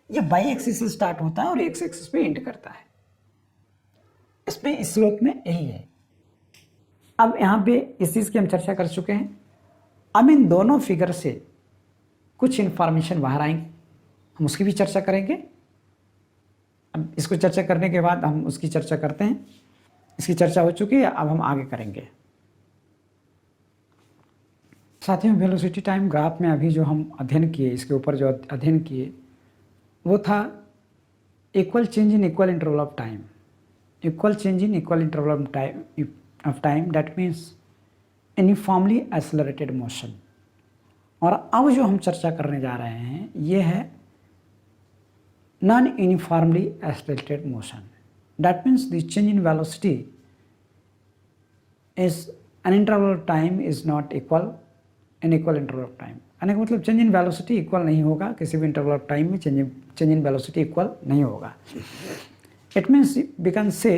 Speaker 1: ये बाई एक्सिस से स्टार्ट होता है और एक्स एक्सिस पे एंड करता है। इसमें इस स्लोप में यही है। अब यहाँ पे इस चीज़ की हम चर्चा कर चुके हैं। अब इन दोनों फिगर से कुछ इंफॉर्मेशन बाहर आएंगी, हम उसकी भी चर्चा करेंगे। अब इसको चर्चा करने के बाद हम उसकी चर्चा करते हैं। इसकी चर्चा हो चुकी है, अब हम आगे करेंगे। साथियों, वेलोसिटी टाइम ग्राफ में अभी जो हम अध्ययन किए, इसके ऊपर जो अध्ययन किए, वो था equal change in equal interval of time. Equal change in equal interval of time that means uniformly accelerated motion. और अब जो हम चर्चा करने जा रहे हैं ये है non uniformly accelerated motion. That means the change in velocity is an interval of time is not equal in equal interval of time. यानी कि मतलब चेंज इन वेलोसिटी इक्वल नहीं होगा, किसी भी इंटरवल ऑफ टाइम में चेंज इन वेलोसिटी इक्वल नहीं होगा। It means we can say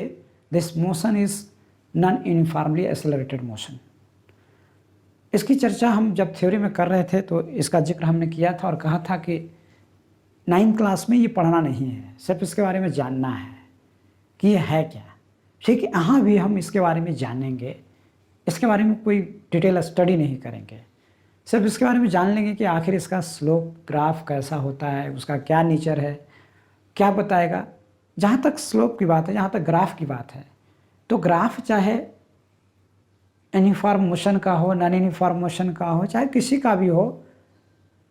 Speaker 1: this motion is non uniformly accelerated motion. इसकी चर्चा हम जब थ्योरी में कर रहे थे तो इसका जिक्र हमने किया था और कहा था कि 9th क्लास में ये पढ़ना नहीं है, सिर्फ इसके बारे में जानना है कि ये है क्या। ठीक है, यहाँ भी हम इसके बारे में जानेंगे, इसके बारे में कोई डिटेल स्टडी नहीं करेंगे, सिर्फ इसके बारे में जान लेंगे कि आखिर इसका स्लोप ग्राफ कैसा होता है, उसका क्या नेचर है, क्या बताएगा। जहाँ तक स्लोप की बात है, जहाँ तक ग्राफ की बात है, तो ग्राफ चाहे यूनिफॉर्म मोशन का हो, नॉन यूनिफॉर्म मोशन का हो, चाहे किसी का भी हो,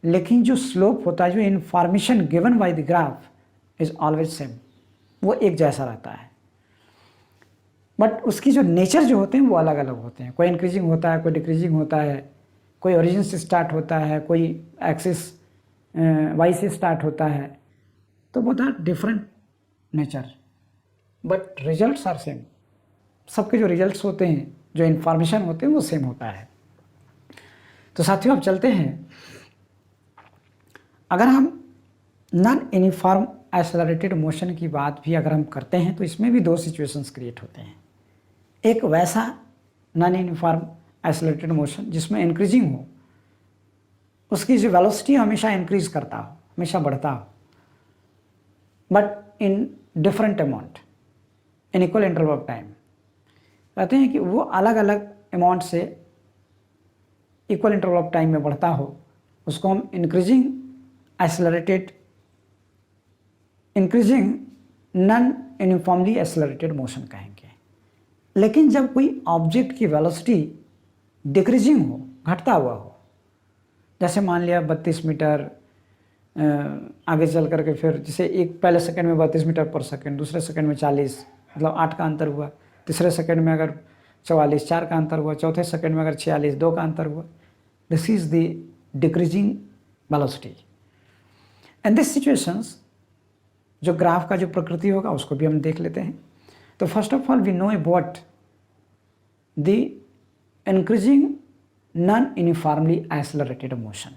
Speaker 1: लेकिन जो स्लोप होता है, जो information given by the graph is always same, वो एक जैसा रहता है। बट उसकी जो नेचर जो होते हैं वो अलग अलग होते हैं। कोई इंक्रीजिंग होता है, कोई डिक्रीजिंग होता है, कोई ओरिजिन से स्टार्ट होता है, कोई एक्सिस वाई से स्टार्ट होता है। तो both are different nature but results are same. सबके जो रिजल्ट्स होते हैं, जो इन्फॉर्मेशन होते हैं, वो सेम होता है। तो साथियों, अब चलते हैं। अगर हम नॉन यूनिफॉर्म एक्सेलरेटेड मोशन की बात भी अगर हम करते हैं तो इसमें भी दो सिचुएशंस क्रिएट होते हैं। एक वैसा नॉन यूनिफॉर्म एक्सेलरेटेड मोशन जिसमें इंक्रीजिंग हो, उसकी जो वेलोसिटी हमेशा इंक्रीज करता हो, हमेशा बढ़ता हो, but in different amount in equal interval of time. कहते हैं कि वो अलग अलग अमाउंट से इक्वल इंटरवल ऑफ टाइम में बढ़ता हो, उसको हम increasing non uniformly accelerated motion कहेंगे। लेकिन जब कोई ऑब्जेक्ट की वेलोसिटी डिक्रीजिंग हो, घटता हुआ हो, जैसे मान लिया 32 मीटर आगे चल करके फिर जैसे एक पहले सेकंड में 32 मीटर पर सेकंड, दूसरे सेकंड में 40, मतलब 8 का अंतर हुआ, तीसरे सेकंड में अगर 44, 4 का अंतर हुआ, चौथे सेकंड में अगर 46, 2 का अंतर हुआ, this is the decreasing velocity. And this situations, जो ग्राफ का जो प्रकृति होगा उसको भी हम देख लेते हैं। तो first of all we know about the increasing non uniformly accelerated motion.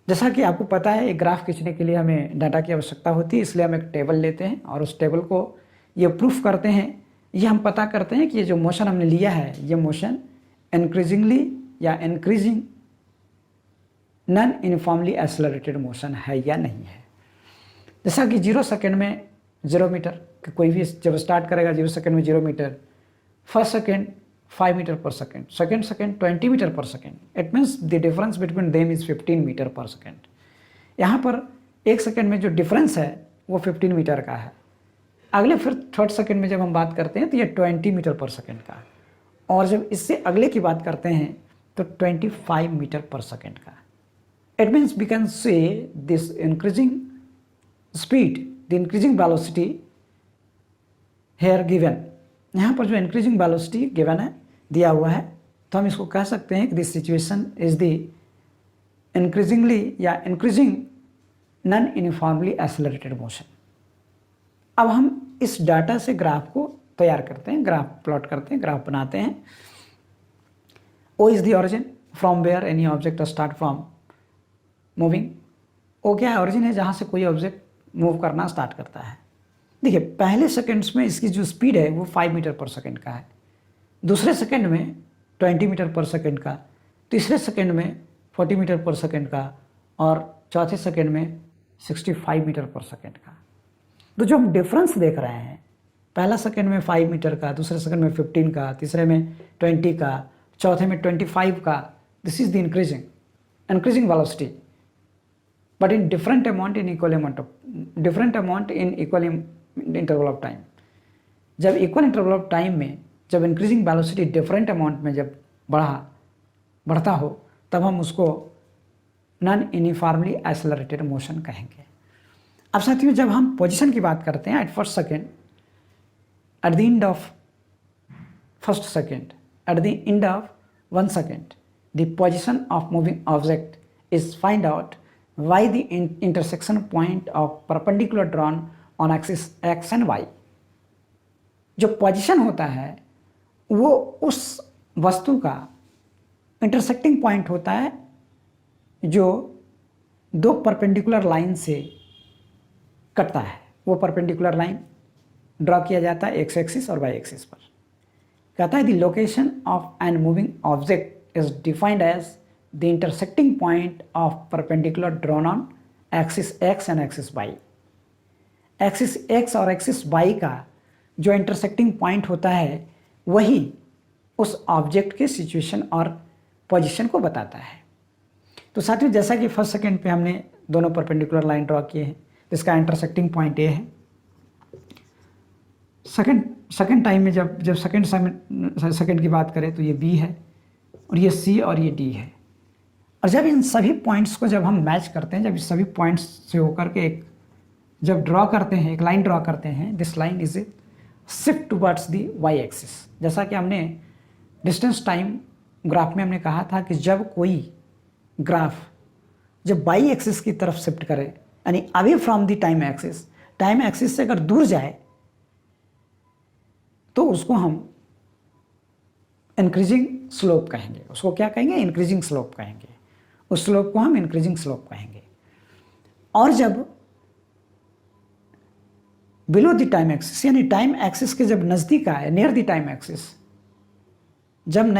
Speaker 1: जैसा कि आपको पता है, एक ग्राफ खींचने के लिए हमें डाटा की आवश्यकता होती है, इसलिए हम एक टेबल लेते हैं और उस टेबल को ये प्रूफ करते हैं, ये हम पता करते हैं कि ये जो मोशन हमने लिया है, ये मोशन इंक्रीजिंगली या increasing non uniformly accelerated motion है या नहीं है। जैसा कि 0 सेकेंड में 0 मीटर, कोई भी जब स्टार्ट करेगा 0 सेकेंड में 0 metre, first second 5 metre per second, second second 20 metre per second, it means the difference between them is 15 metre per second. यहाँ पर 1 सेकेंड में जो डिफरेंस है वो 15 मीटर का है। अगले फिर थर्ड सेकेंड में जब हम बात करते हैं तो ये 20 मीटर पर सेकेंड का है, और जब इससे अगले की बात करते हैं तो 25 मीटर पर सेकेंड का। It means we can say this increasing speed, the increasing velocity here given, यहाँ पर जो इंक्रीजिंग वेलोसिटी गिवन है, दिया हुआ है, तो हम इसको कह सकते हैं कि this situation is the increasingly या increasing non uniformly accelerated motion. अब हम इस डाटा से ग्राफ को तैयार करते हैं, ग्राफ प्लॉट करते हैं, ग्राफ बनाते हैं। O is the origin from where any object start from moving. O क्या है? ऑरिजिन है जहाँ से कोई ऑब्जेक्ट मूव करना स्टार्ट करता है। देखिए पहले सेकंड्स में इसकी जो स्पीड है वो 5 मीटर पर सेकंड का है, दूसरे सेकंड में 20 मीटर पर सेकंड का, तीसरे सेकंड में 40 मीटर पर सेकंड का, और चौथे सेकंड में 65 मीटर पर सेकंड का। तो जो हम डिफरेंस देख रहे हैं, पहला सेकंड में 5 मीटर का, दूसरे सेकंड में 15 का, तीसरे में 20 का, चौथे में 25 का, this is the increasing velocity, but in different amount in equal interval of time. जब इक्वल इंटरवल ऑफ टाइम में जब इंक्रीजिंग वेलोसिटी डिफरेंट अमाउंट में जब बढ़ता हो, तब हम उसको नॉन यूनिफॉर्मली एक्सेलरेटेड मोशन कहेंगे। अब साथियों जब हम पोजीशन की बात करते हैं, at first second, at the end of first second, at the end of 1 second, the position of moving object is find out by the intersection point of perpendicular drawn on axis X and Y. जो पोजीशन होता है वो उस वस्तु का इंटरसेक्टिंग पॉइंट होता है जो 2 परपेंडिकुलर लाइन से कटता है। वो परपेंडिकुलर लाइन ड्रॉ किया जाता है एक्स एक्सिस और वाई एक्सिस पर। कहता है the location of an moving object is defined as the intersecting point of perpendicular drawn on axis X and axis Y. Axis X और एक्सिस वाई का जो इंटरसेक्टिंग पॉइंट होता है वही उस ऑब्जेक्ट के सिचुएशन और पोजीशन को बताता है। तो साथियों जैसा कि फर्स्ट सेकेंड पे हमने दोनों परपेंडिकुलर लाइन ड्रॉ किए हैं, तो इसका इंटरसेक्टिंग पॉइंट ए है। सेकेंड टाइम में जब सेकेंड की बात करें तो ये बी है, और ये सी और ये डी है। और जब इन सभी पॉइंट्स को जब हम मैच करते हैं, जब इस सभी पॉइंट्स से होकर के एक जब ड्रॉ करते हैं, एक लाइन ड्रॉ करते हैं, this line is a shift towards the Y axis. जैसा कि हमने डिस्टेंस टाइम ग्राफ में हमने कहा था कि जब कोई ग्राफ जब वाई एक्सिस की तरफ शिफ्ट करे, यानी away from the time axis से अगर दूर जाए तो उसको हम इंक्रीजिंग स्लोप कहेंगे। उसको क्या कहेंगे? इंक्रीजिंग स्लोप कहेंगे। उस स्लोप को हम इंक्रीजिंग स्लोप कहेंगे। और जब बिलो द टाइम एक्सिस, यानी टाइम एक्सिस के जब नज़दीक आए, नियर द टाइम एक्सिस, जब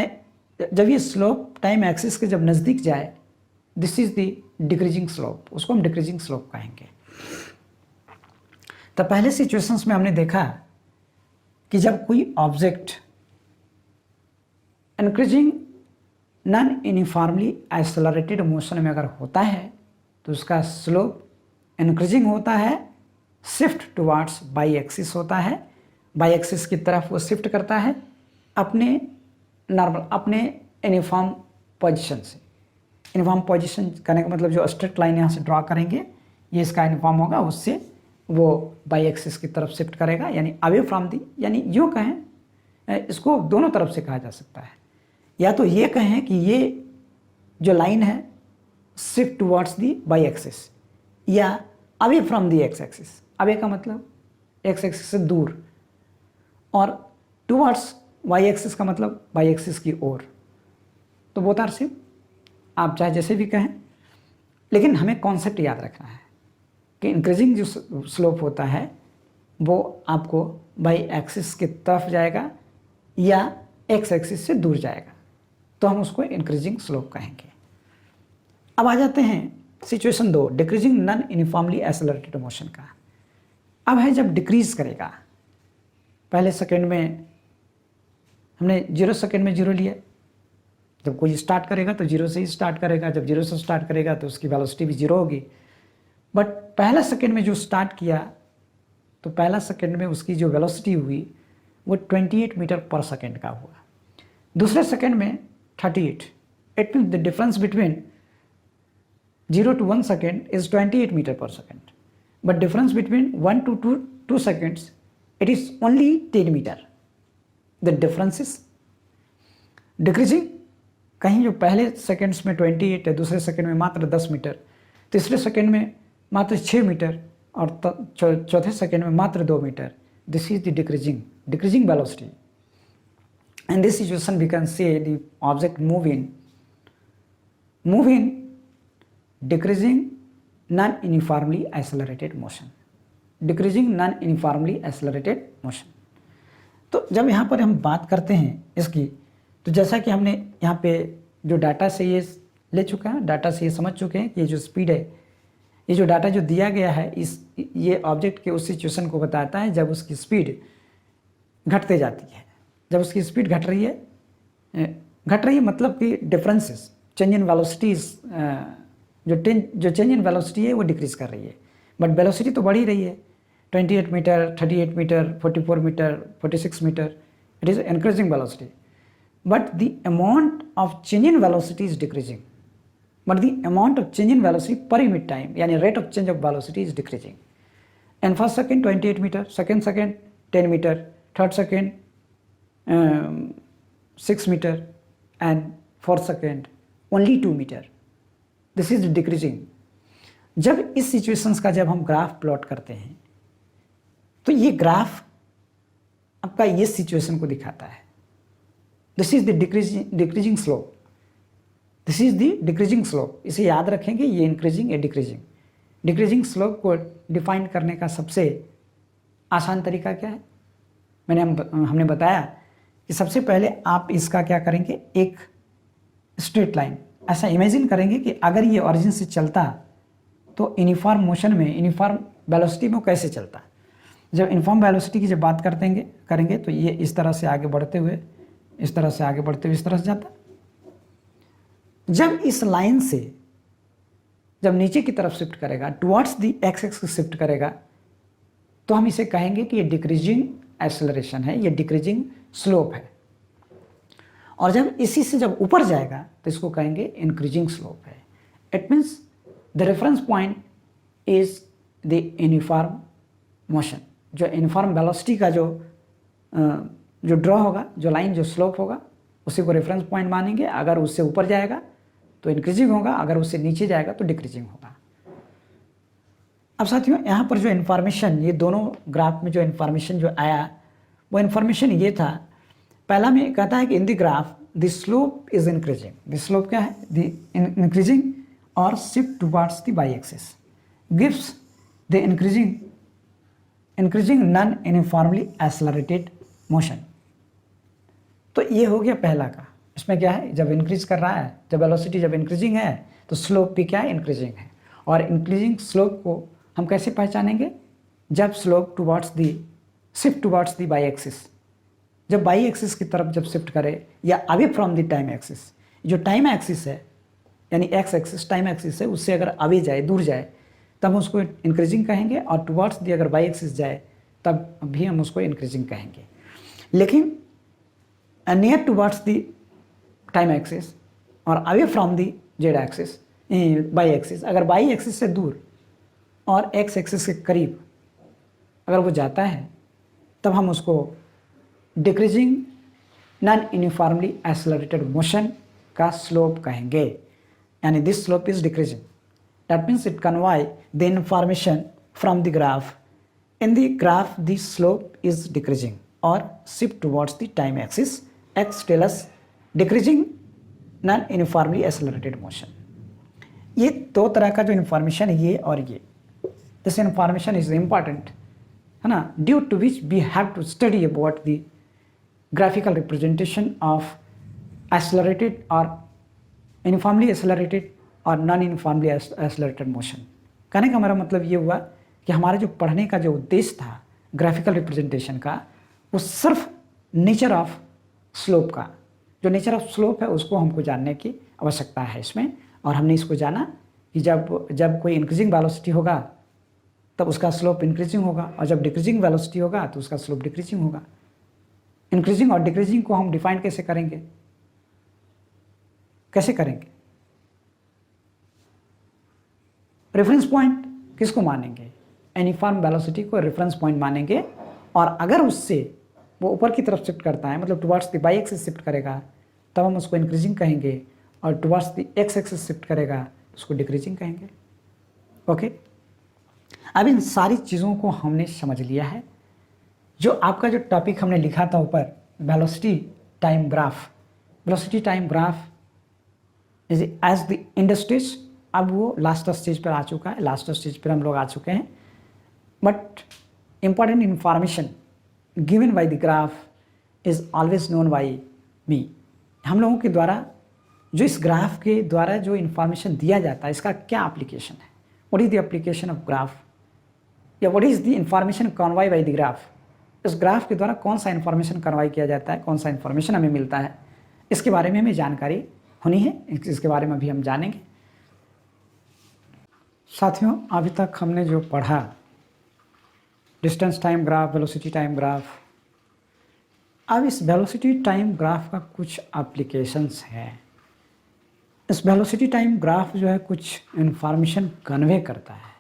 Speaker 1: ये स्लोप टाइम एक्सिस के जब नज़दीक जाए, this is the decreasing slope, उसको हम डिक्रीजिंग स्लोप कहेंगे। तो पहले सिचुएशंस में हमने देखा कि जब कोई object increasing non uniformly accelerated motion में अगर होता है तो उसका स्लोप इंक्रीजिंग होता है, शिफ्ट टुवार्ड्स बाई एक्सिस होता है, बाई एक्सिस की तरफ वो शिफ्ट करता है अपने यूनिफॉर्म पोजीशन से। यूनिफॉर्म पोजीशन करने का मतलब जो स्ट्रेट लाइन यहाँ से ड्रॉ करेंगे ये इसका यूनिफॉर्म होगा, उससे वो बाई एक्सिस की तरफ शिफ्ट करेगा, यानी अवे फ्रॉम दी, यानी यूँ कहें, इसको दोनों तरफ से कहा जा सकता है। या तो ये कहें कि ये जो लाइन है shift towards the y axis, या away from the x axis. Away का मतलब एक्स एक्सिस से दूर, और टुवर्ड्स वाई एक्सिस का मतलब वाई एक्सिस की ओर। तो बोथ आर सेम, आप चाहे जैसे भी कहें, लेकिन हमें कॉन्सेप्ट याद रखना है कि इंक्रीजिंग जो स्लोप होता है वो आपको बाई एक्सिस की तरफ जाएगा या एक्स एक्सिस से दूर जाएगा, तो हम उसको इंक्रीजिंग स्लोप कहेंगे। अब आ जाते हैं situation 2, decreasing non uniformly accelerated motion का। अब है जब डिक्रीज करेगा, पहले सेकंड में हमने 0 सेकंड में 0 लिया, जब कोई स्टार्ट करेगा तो 0 से ही स्टार्ट करेगा, जब 0 से स्टार्ट करेगा तो उसकी वेलोसिटी भी 0 होगी। बट पहला सेकंड में जो स्टार्ट किया तो पहला सेकंड में उसकी जो वेलोसिटी हुई वो 28 मीटर पर सेकंड का हुआ, दूसरे सेकंड में 38। It means the difference between 0 to 1 second is 28 meter per second, but difference between 1 to 2 seconds it is only 10 meter. The difference is decreasing. कहीं जो पहले सेकंड्स में 28 है, दूसरे सेकंड में मात्र 10 मीटर, तीसरे सेकंड में मात्र 6 मीटर और चौथे सेकंड में मात्र 2 metre. This is the decreasing velocity. In this situation we can say the object move in decreasing non-uniformly accelerated motion. Decreasing non-uniformly accelerated motion. तो जब यहाँ पर हम बात करते हैं इसकी, तो जैसा कि हमने यहाँ पे जो डाटा से ये ले चुका है, डाटा से ये समझ चुके हैं कि ये जो स्पीड है, ये जो डाटा जो दिया गया है ये ऑब्जेक्ट के उस सिचुएशन को बताता है जब उसकी स्पीड घटते जाती है। जब उसकी स्पीड घट रही है मतलब कि डिफरेंसेस, चेंज इन वेलोसिटीज, जो चेंज इन वेलोसिटी है वो डिक्रीज कर रही है, बट वेलोसिटी तो बढ़ ही रही है। 28 metre, 38 metre, 44 metre, 46 metre, it is increasing velocity, but the amount of change in velocity is decreasing, but the amount of change in velocity per unit time यानी rate of change of velocity is decreasing. And first second 28 metre, second 10 metre, third second 6 metre and fourth second only 2 metre. This is decreasing. जब इस सिचुएशंस का जब हम ग्राफ प्लॉट करते हैं तो ये ग्राफ आपका ये सिचुएशन को दिखाता है। This is the decreasing slope, this is the decreasing slope. इसे याद रखेंगे, ये इंक्रीजिंग या डिक्रीजिंग। डिक्रीजिंग स्लोप को डिफाइन करने का सबसे आसान तरीका क्या है? हमने बताया कि सबसे पहले आप इसका क्या करेंगे, एक स्ट्रेट लाइन ऐसा इमेजिन करेंगे कि अगर ये ओरिजिन से चलता तो यूनिफॉर्म मोशन में, यूनिफॉर्म वेलोसिटी में कैसे चलता। जब यूनिफॉर्म वेलोसिटी की जब बात करेंगे तो ये इस तरह से आगे बढ़ते हुए, इस तरह से आगे बढ़ते हुए इस तरह से जाता। जब इस लाइन से जब नीचे की तरफ शिफ्ट करेगा, towards the x axis shift करेगा, तो हम इसे कहेंगे कि ये डिक्रीजिंग एक्सेलरेशन है, ये डिक्रीजिंग स्लोप है। और जब इसी से जब ऊपर जाएगा तो इसको कहेंगे इंक्रीजिंग स्लोप है। It means the reference point is the uniform motion. जो यूनिफॉर्म वेलोसिटी का जो ड्रॉ होगा, जो लाइन, जो स्लोप होगा, उसी को रेफरेंस पॉइंट मानेंगे। अगर उससे ऊपर जाएगा तो इंक्रीजिंग होगा, अगर उससे नीचे जाएगा तो डिक्रीजिंग होगा। अब साथियों, यहाँ पर जो इन्फॉर्मेशन, ये दोनों ग्राफ में जो इन्फॉर्मेशन जो आया वो इन्फॉर्मेशन ये था। पहला में कहता है कि in the graph the slope is increasing. The slope क्या है? द इंक्रीजिंग और shift towards the Y axis gives the increasing non uniformly accelerated motion. तो ये हो गया पहला का। इसमें क्या है, जब इंक्रीज कर रहा है, जब वेलोसिटी जब इंक्रीजिंग है तो स्लोप भी क्या है, इंक्रीजिंग है। और इंक्रीजिंग स्लोप को हम कैसे पहचानेंगे? जब slope towards the shift towards the Y axis, जब वाई एक्सिस की तरफ जब शिफ्ट करे या away from the time axis. जो टाइम एक्सिस है यानी एक्स एक्सिस टाइम एक्सिस है, उससे अगर अवे जाए, दूर जाए, तब हम उसको इंक्रीजिंग कहेंगे। और टुवर्ड्स द अगर वाई एक्सिस जाए तब भी हम उसको इंक्रीजिंग कहेंगे। लेकिन near towards the time axis और away from the z axis, Y axis, अगर वाई एक्सिस से दूर और एक्स एक्सिस के करीब अगर वो जाता है तब हम उसको decreasing non uniformly accelerated motion का स्लोप कहेंगे। यानी this slope is decreasing. That means it convey the information from the graph. In the graph the slope is decreasing और shift towards the time axis. X tell us decreasing non uniformly accelerated motion. ये दो तरह का जो इन्फॉर्मेशन है, ये और ये, दिस इन्फॉर्मेशन इज इम्पॉर्टेंट, है ना, due to which we have to study about the graphical representation of accelerated or uniformly accelerated और नॉन यूनिफॉर्मली एक्सेलरेटेड मोशन। कहने का हमारा मतलब ये हुआ कि हमारा जो पढ़ने का जो उद्देश्य था ग्राफिकल रिप्रेजेंटेशन का, वो सिर्फ नेचर ऑफ स्लोप का, जो नेचर ऑफ स्लोप है उसको हमको जानने की आवश्यकता है इसमें। और हमने इसको जाना कि जब कोई इंक्रीजिंग वेलोसिटी होगा तब उसका स्लोप इंक्रीजिंग होगा, और जब डिक्रीजिंग वेलोसिटी होगा तो उसका स्लोप डिक्रीजिंग होगा। इंक्रीजिंग और डिक्रीजिंग को हम डिफाइन कैसे करेंगे? रेफरेंस पॉइंट किसको मानेंगे? यूनिफॉर्म वेलोसिटी को रेफरेंस पॉइंट मानेंगे, और अगर उससे वो ऊपर की तरफ शिफ्ट करता है, मतलब towards the Y axis shift करेगा, तब हम उसको इंक्रीजिंग कहेंगे, और towards the x axis shift करेगा उसको डिक्रीजिंग कहेंगे। ओके, अब इन सारी चीज़ों को हमने समझ लिया है। जो आपका जो टॉपिक हमने लिखा था ऊपर, velocity time graph, velocity time graph is as the end stage, अब वो लास्ट स्टेज पर आ चुका है, लास्ट स्टेज पर हम लोग आ चुके हैं। But important information given by the graph is always known by me. हम लोगों के द्वारा जो इस ग्राफ के द्वारा जो इन्फॉर्मेशन दिया जाता है, इसका क्या एप्लीकेशन है? What is the application of graph, या what is the information convey by the graph? इस ग्राफ के द्वारा कौन सा इन्फॉर्मेशन कन्वे किया जाता है, कौन सा इन्फॉर्मेशन हमें मिलता है, इसके बारे में हमें जानकारी होनी है। इसके बारे में अभी हम जानेंगे। साथियों, अभी तक हमने जो पढ़ा distance time graph, velocity time graph, अब इस वेलोसिटी टाइम ग्राफ का कुछ एप्लीकेशंस हैं। इस वेलोसिटी टाइम ग्राफ जो है कुछ इन्फॉर्मेशन कन्वे करता है,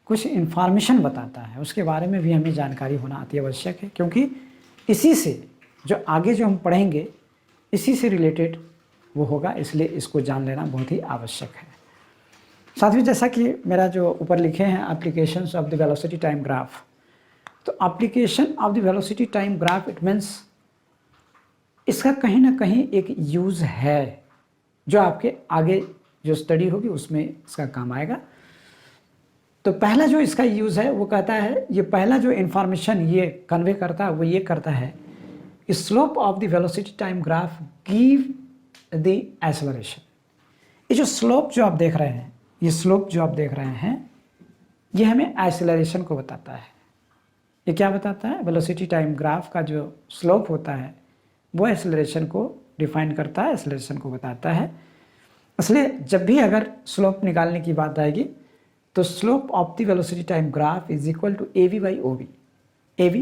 Speaker 1: कुछ इन्फॉर्मेशन बताता है, उसके बारे में भी हमें जानकारी होना अति आवश्यक है, क्योंकि इसी से जो आगे जो हम पढ़ेंगे इसी से रिलेटेड वो होगा, इसलिए इसको जान लेना बहुत ही आवश्यक है। साथियों, जैसा कि मेरा जो ऊपर लिखे हैं applications of the velocity time graph, तो application of the velocity time graph it means इसका कहीं ना कहीं एक यूज़ है जो आपके आगे जो स्टडी होगी उसमें इसका काम आएगा। तो पहला जो इसका यूज़ है वो कहता है, ये पहला जो इन्फॉर्मेशन ये कन्वे करता है वो ये करता है कि slope of the velocity time graph give the acceleration. ये जो स्लोप जो आप देख रहे हैं, ये स्लोप जो आप देख रहे हैं, ये हमें एक्सेलरेशन को बताता है। ये क्या बताता है? वेलोसिटी टाइम ग्राफ का जो स्लोप होता है वो एक्सेलरेशन को डिफाइन करता है, एक्सेलरेशन को बताता है। इसलिए जब भी अगर स्लोप निकालने की बात आएगी तो slope of the velocity time graph is equal to A V by O B. A V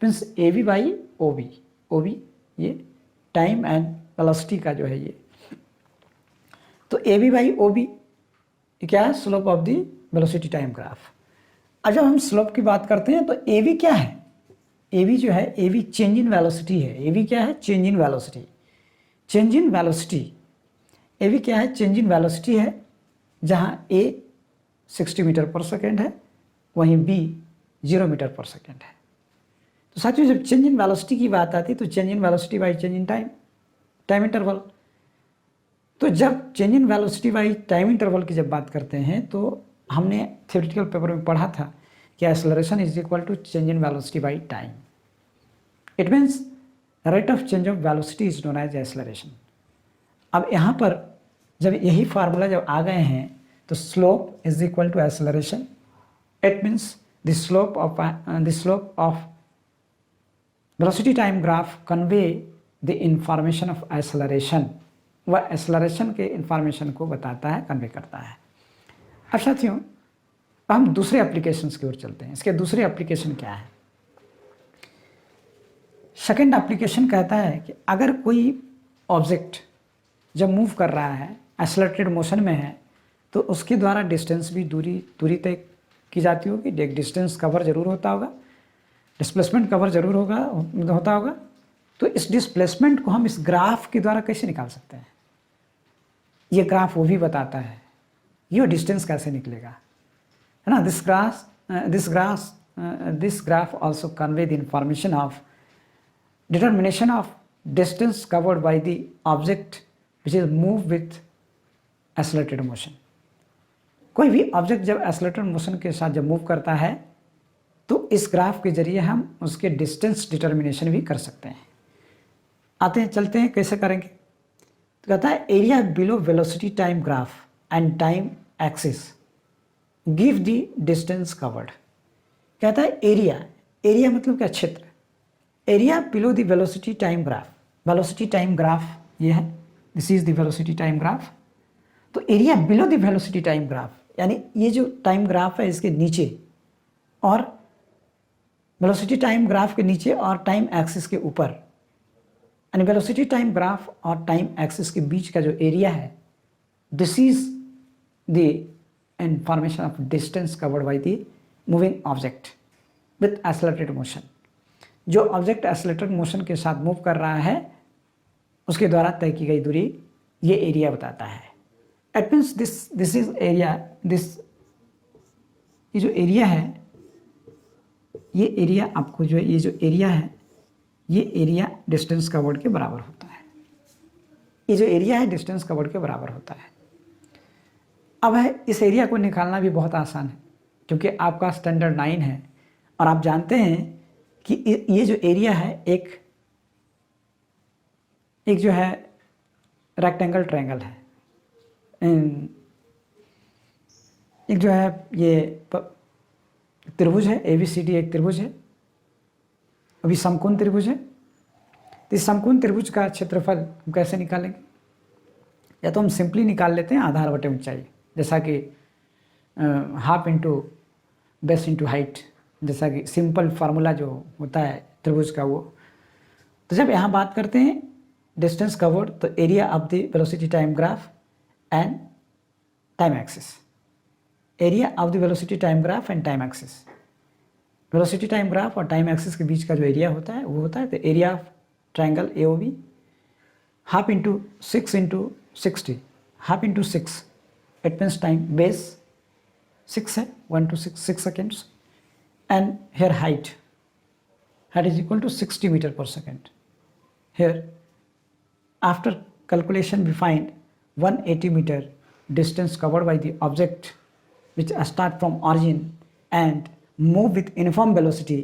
Speaker 1: means A V by O B. O B ये टाइम एंड वेलोसिटी का जो है ये, तो A V by O B क्या है? Slope of the velocity time graph. अब जब हम स्लोप की बात करते हैं तो ए वी क्या है? ए वी जो है, A V change in velocity है। ए वी क्या है? Change in velocity. Change in velocity, A V क्या है? चेंज इन वेलोसिटी है, जहाँ ए 60 मीटर पर सेकेंड है, वहीं बी 0 मीटर पर सेकेंड है। तो साथियों, जब चेंज इन वेलोसिटी की बात आती है तो change in velocity by change in time interval. तो जब change in velocity by time interval की जब बात करते हैं तो हमने थ्योरेटिकल पेपर में पढ़ा था कि acceleration is equal to change in velocity by time. It means rate of change of velocity is known as acceleration. अब यहाँ पर जब यही फार्मूला जब आ गए हैं तो slope is equal to acceleration. It means the slope of velocity time graph convey the information of acceleration. वह एक्सेलरेशन के इंफॉर्मेशन को बताता है, कन्वे करता है। अब साथियों, हम दूसरे एप्लीकेशंस की ओर चलते हैं। इसके दूसरे एप्लीकेशन क्या है? सेकंड एप्लीकेशन कहता है कि अगर कोई ऑब्जेक्ट जब मूव कर रहा है, एक्सेलरेटेड मोशन में है, तो उसके द्वारा डिस्टेंस भी दूरी तय की जाती होगी। एक डिस्टेंस कवर जरूर होता होगा, डिस्प्लेसमेंट कवर जरूर होता होगा। तो इस डिस्प्लेसमेंट को हम इस ग्राफ के द्वारा कैसे निकाल सकते हैं? ये ग्राफ वो भी बताता है ये डिस्टेंस कैसे निकलेगा, है ना। This graph also convey the information of determination of distance covered by the object which is move with accelerated motion. कोई भी ऑब्जेक्ट जब एक्सेलरेटेड मोशन के साथ जब मूव करता है तो इस ग्राफ के जरिए हम उसके डिस्टेंस डिटर्मिनेशन भी कर सकते हैं। आते हैं, चलते हैं कैसे करेंगे। कहता है area below velocity time graph and time axis give the distance covered. कहता है एरिया, एरिया मतलब क्या, क्षेत्र, area below the velocity time graph, velocity time graph ये है, this is the velocity time graph. तो area below the velocity time graph यानी ये जो टाइम ग्राफ है इसके नीचे, और वेलोसिटी टाइम ग्राफ के नीचे और टाइम एक्सिस के ऊपर, यानी वेलोसिटी टाइम ग्राफ और टाइम एक्सिस के बीच का जो एरिया है, this is the information of distance covered by the moving object with accelerated motion. जो ऑब्जेक्ट एक्सेलरेटेड मोशन के साथ मूव कर रहा है उसके द्वारा तय की गई दूरी ये एरिया बताता है। It means this is area, ये जो एरिया है, ये एरिया आपको जो ये जो एरिया है, ये एरिया डिस्टेंस कवर्ड के बराबर होता है। ये जो एरिया है डिस्टेंस कवर्ड के बराबर होता है। अब है इस एरिया को निकालना भी बहुत आसान है क्योंकि आपका स्टैंडर्ड 9 है और आप जानते हैं कि ये जो एरिया है एक जो है रेक्टेंगल ट्रायंगल है, एक जो है ये त्रिभुज है, ABCD एक त्रिभुज है, अभी समकोण त्रिभुज है। तो इस समकोण त्रिभुज का क्षेत्रफल हम कैसे निकालेंगे? या तो हम सिंपली निकाल लेते हैं आधार बटे ऊंचाई, जैसा कि half into base into height, जैसा कि सिंपल फार्मूला जो होता है त्रिभुज का वो। तो जब यहाँ बात करते हैं डिस्टेंस कवर्ड, तो area of the velocity time graph and time axis, area of the velocity time graph and time axis, velocity time graph और टाइम एक्सिस के बीच का जो एरिया होता है वो होता है तो area of triangle AOB, half into 6 into 60, half into 6, it means time base 6 है, 1 to 6 seconds, and here height is equal to 60 meter per second. Here after calculation we find 180 meter distance covered by the object which start from origin and move with uniform velocity,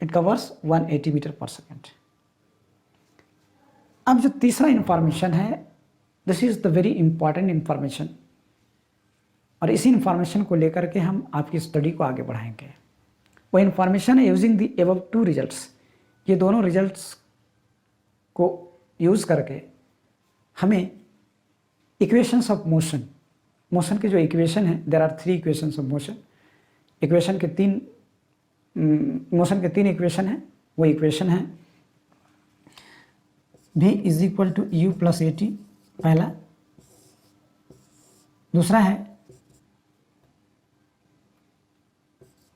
Speaker 1: it covers 180 meter per second. अब जो तीसरा इंफॉर्मेशन है, this is the very important information, और इसी इंफॉर्मेशन को लेकर के हम आपकी स्टडी को आगे बढ़ाएंगे। वो इंफॉर्मेशन है यूजिंग द एबव 2 रिजल्ट्स, ये दोनों रिजल्ट्स को यूज़ करके हमें इक्वेशंस ऑफ मोशन, मोशन के जो इक्वेशन है, there are 3 equations of motion, equation के 3 मोशन के 3 इक्वेशन है। वो इक्वेशन है v is equal to u plus AT पहला, दूसरा है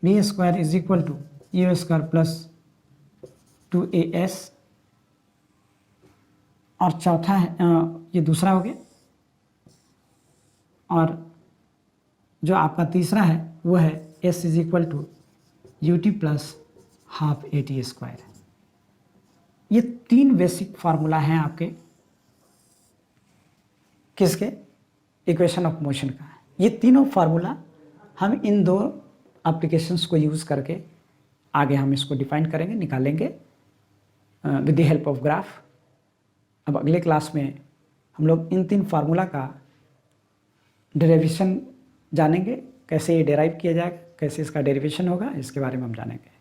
Speaker 1: v square is equal to u square plus 2AS, और चौथा है ये दूसरा हो गया, और जो आपका तीसरा है वो है S is equal to UT plus half AT square. ये 3 बेसिक फार्मूला हैं आपके किसके, इक्वेशन ऑफ मोशन का। ये तीनों फार्मूला हम इन 2 एप्लीकेशंस को यूज़ करके आगे हम इसको डिफाइन करेंगे, निकालेंगे with the help of graph. अब अगले क्लास में हम लोग इन 3 फार्मूला का डेरिवेशन जानेंगे, कैसे ये डेराइव किया जाएगा, कैसे इसका डेरिवेशन होगा, इसके बारे में हम जानेंगे।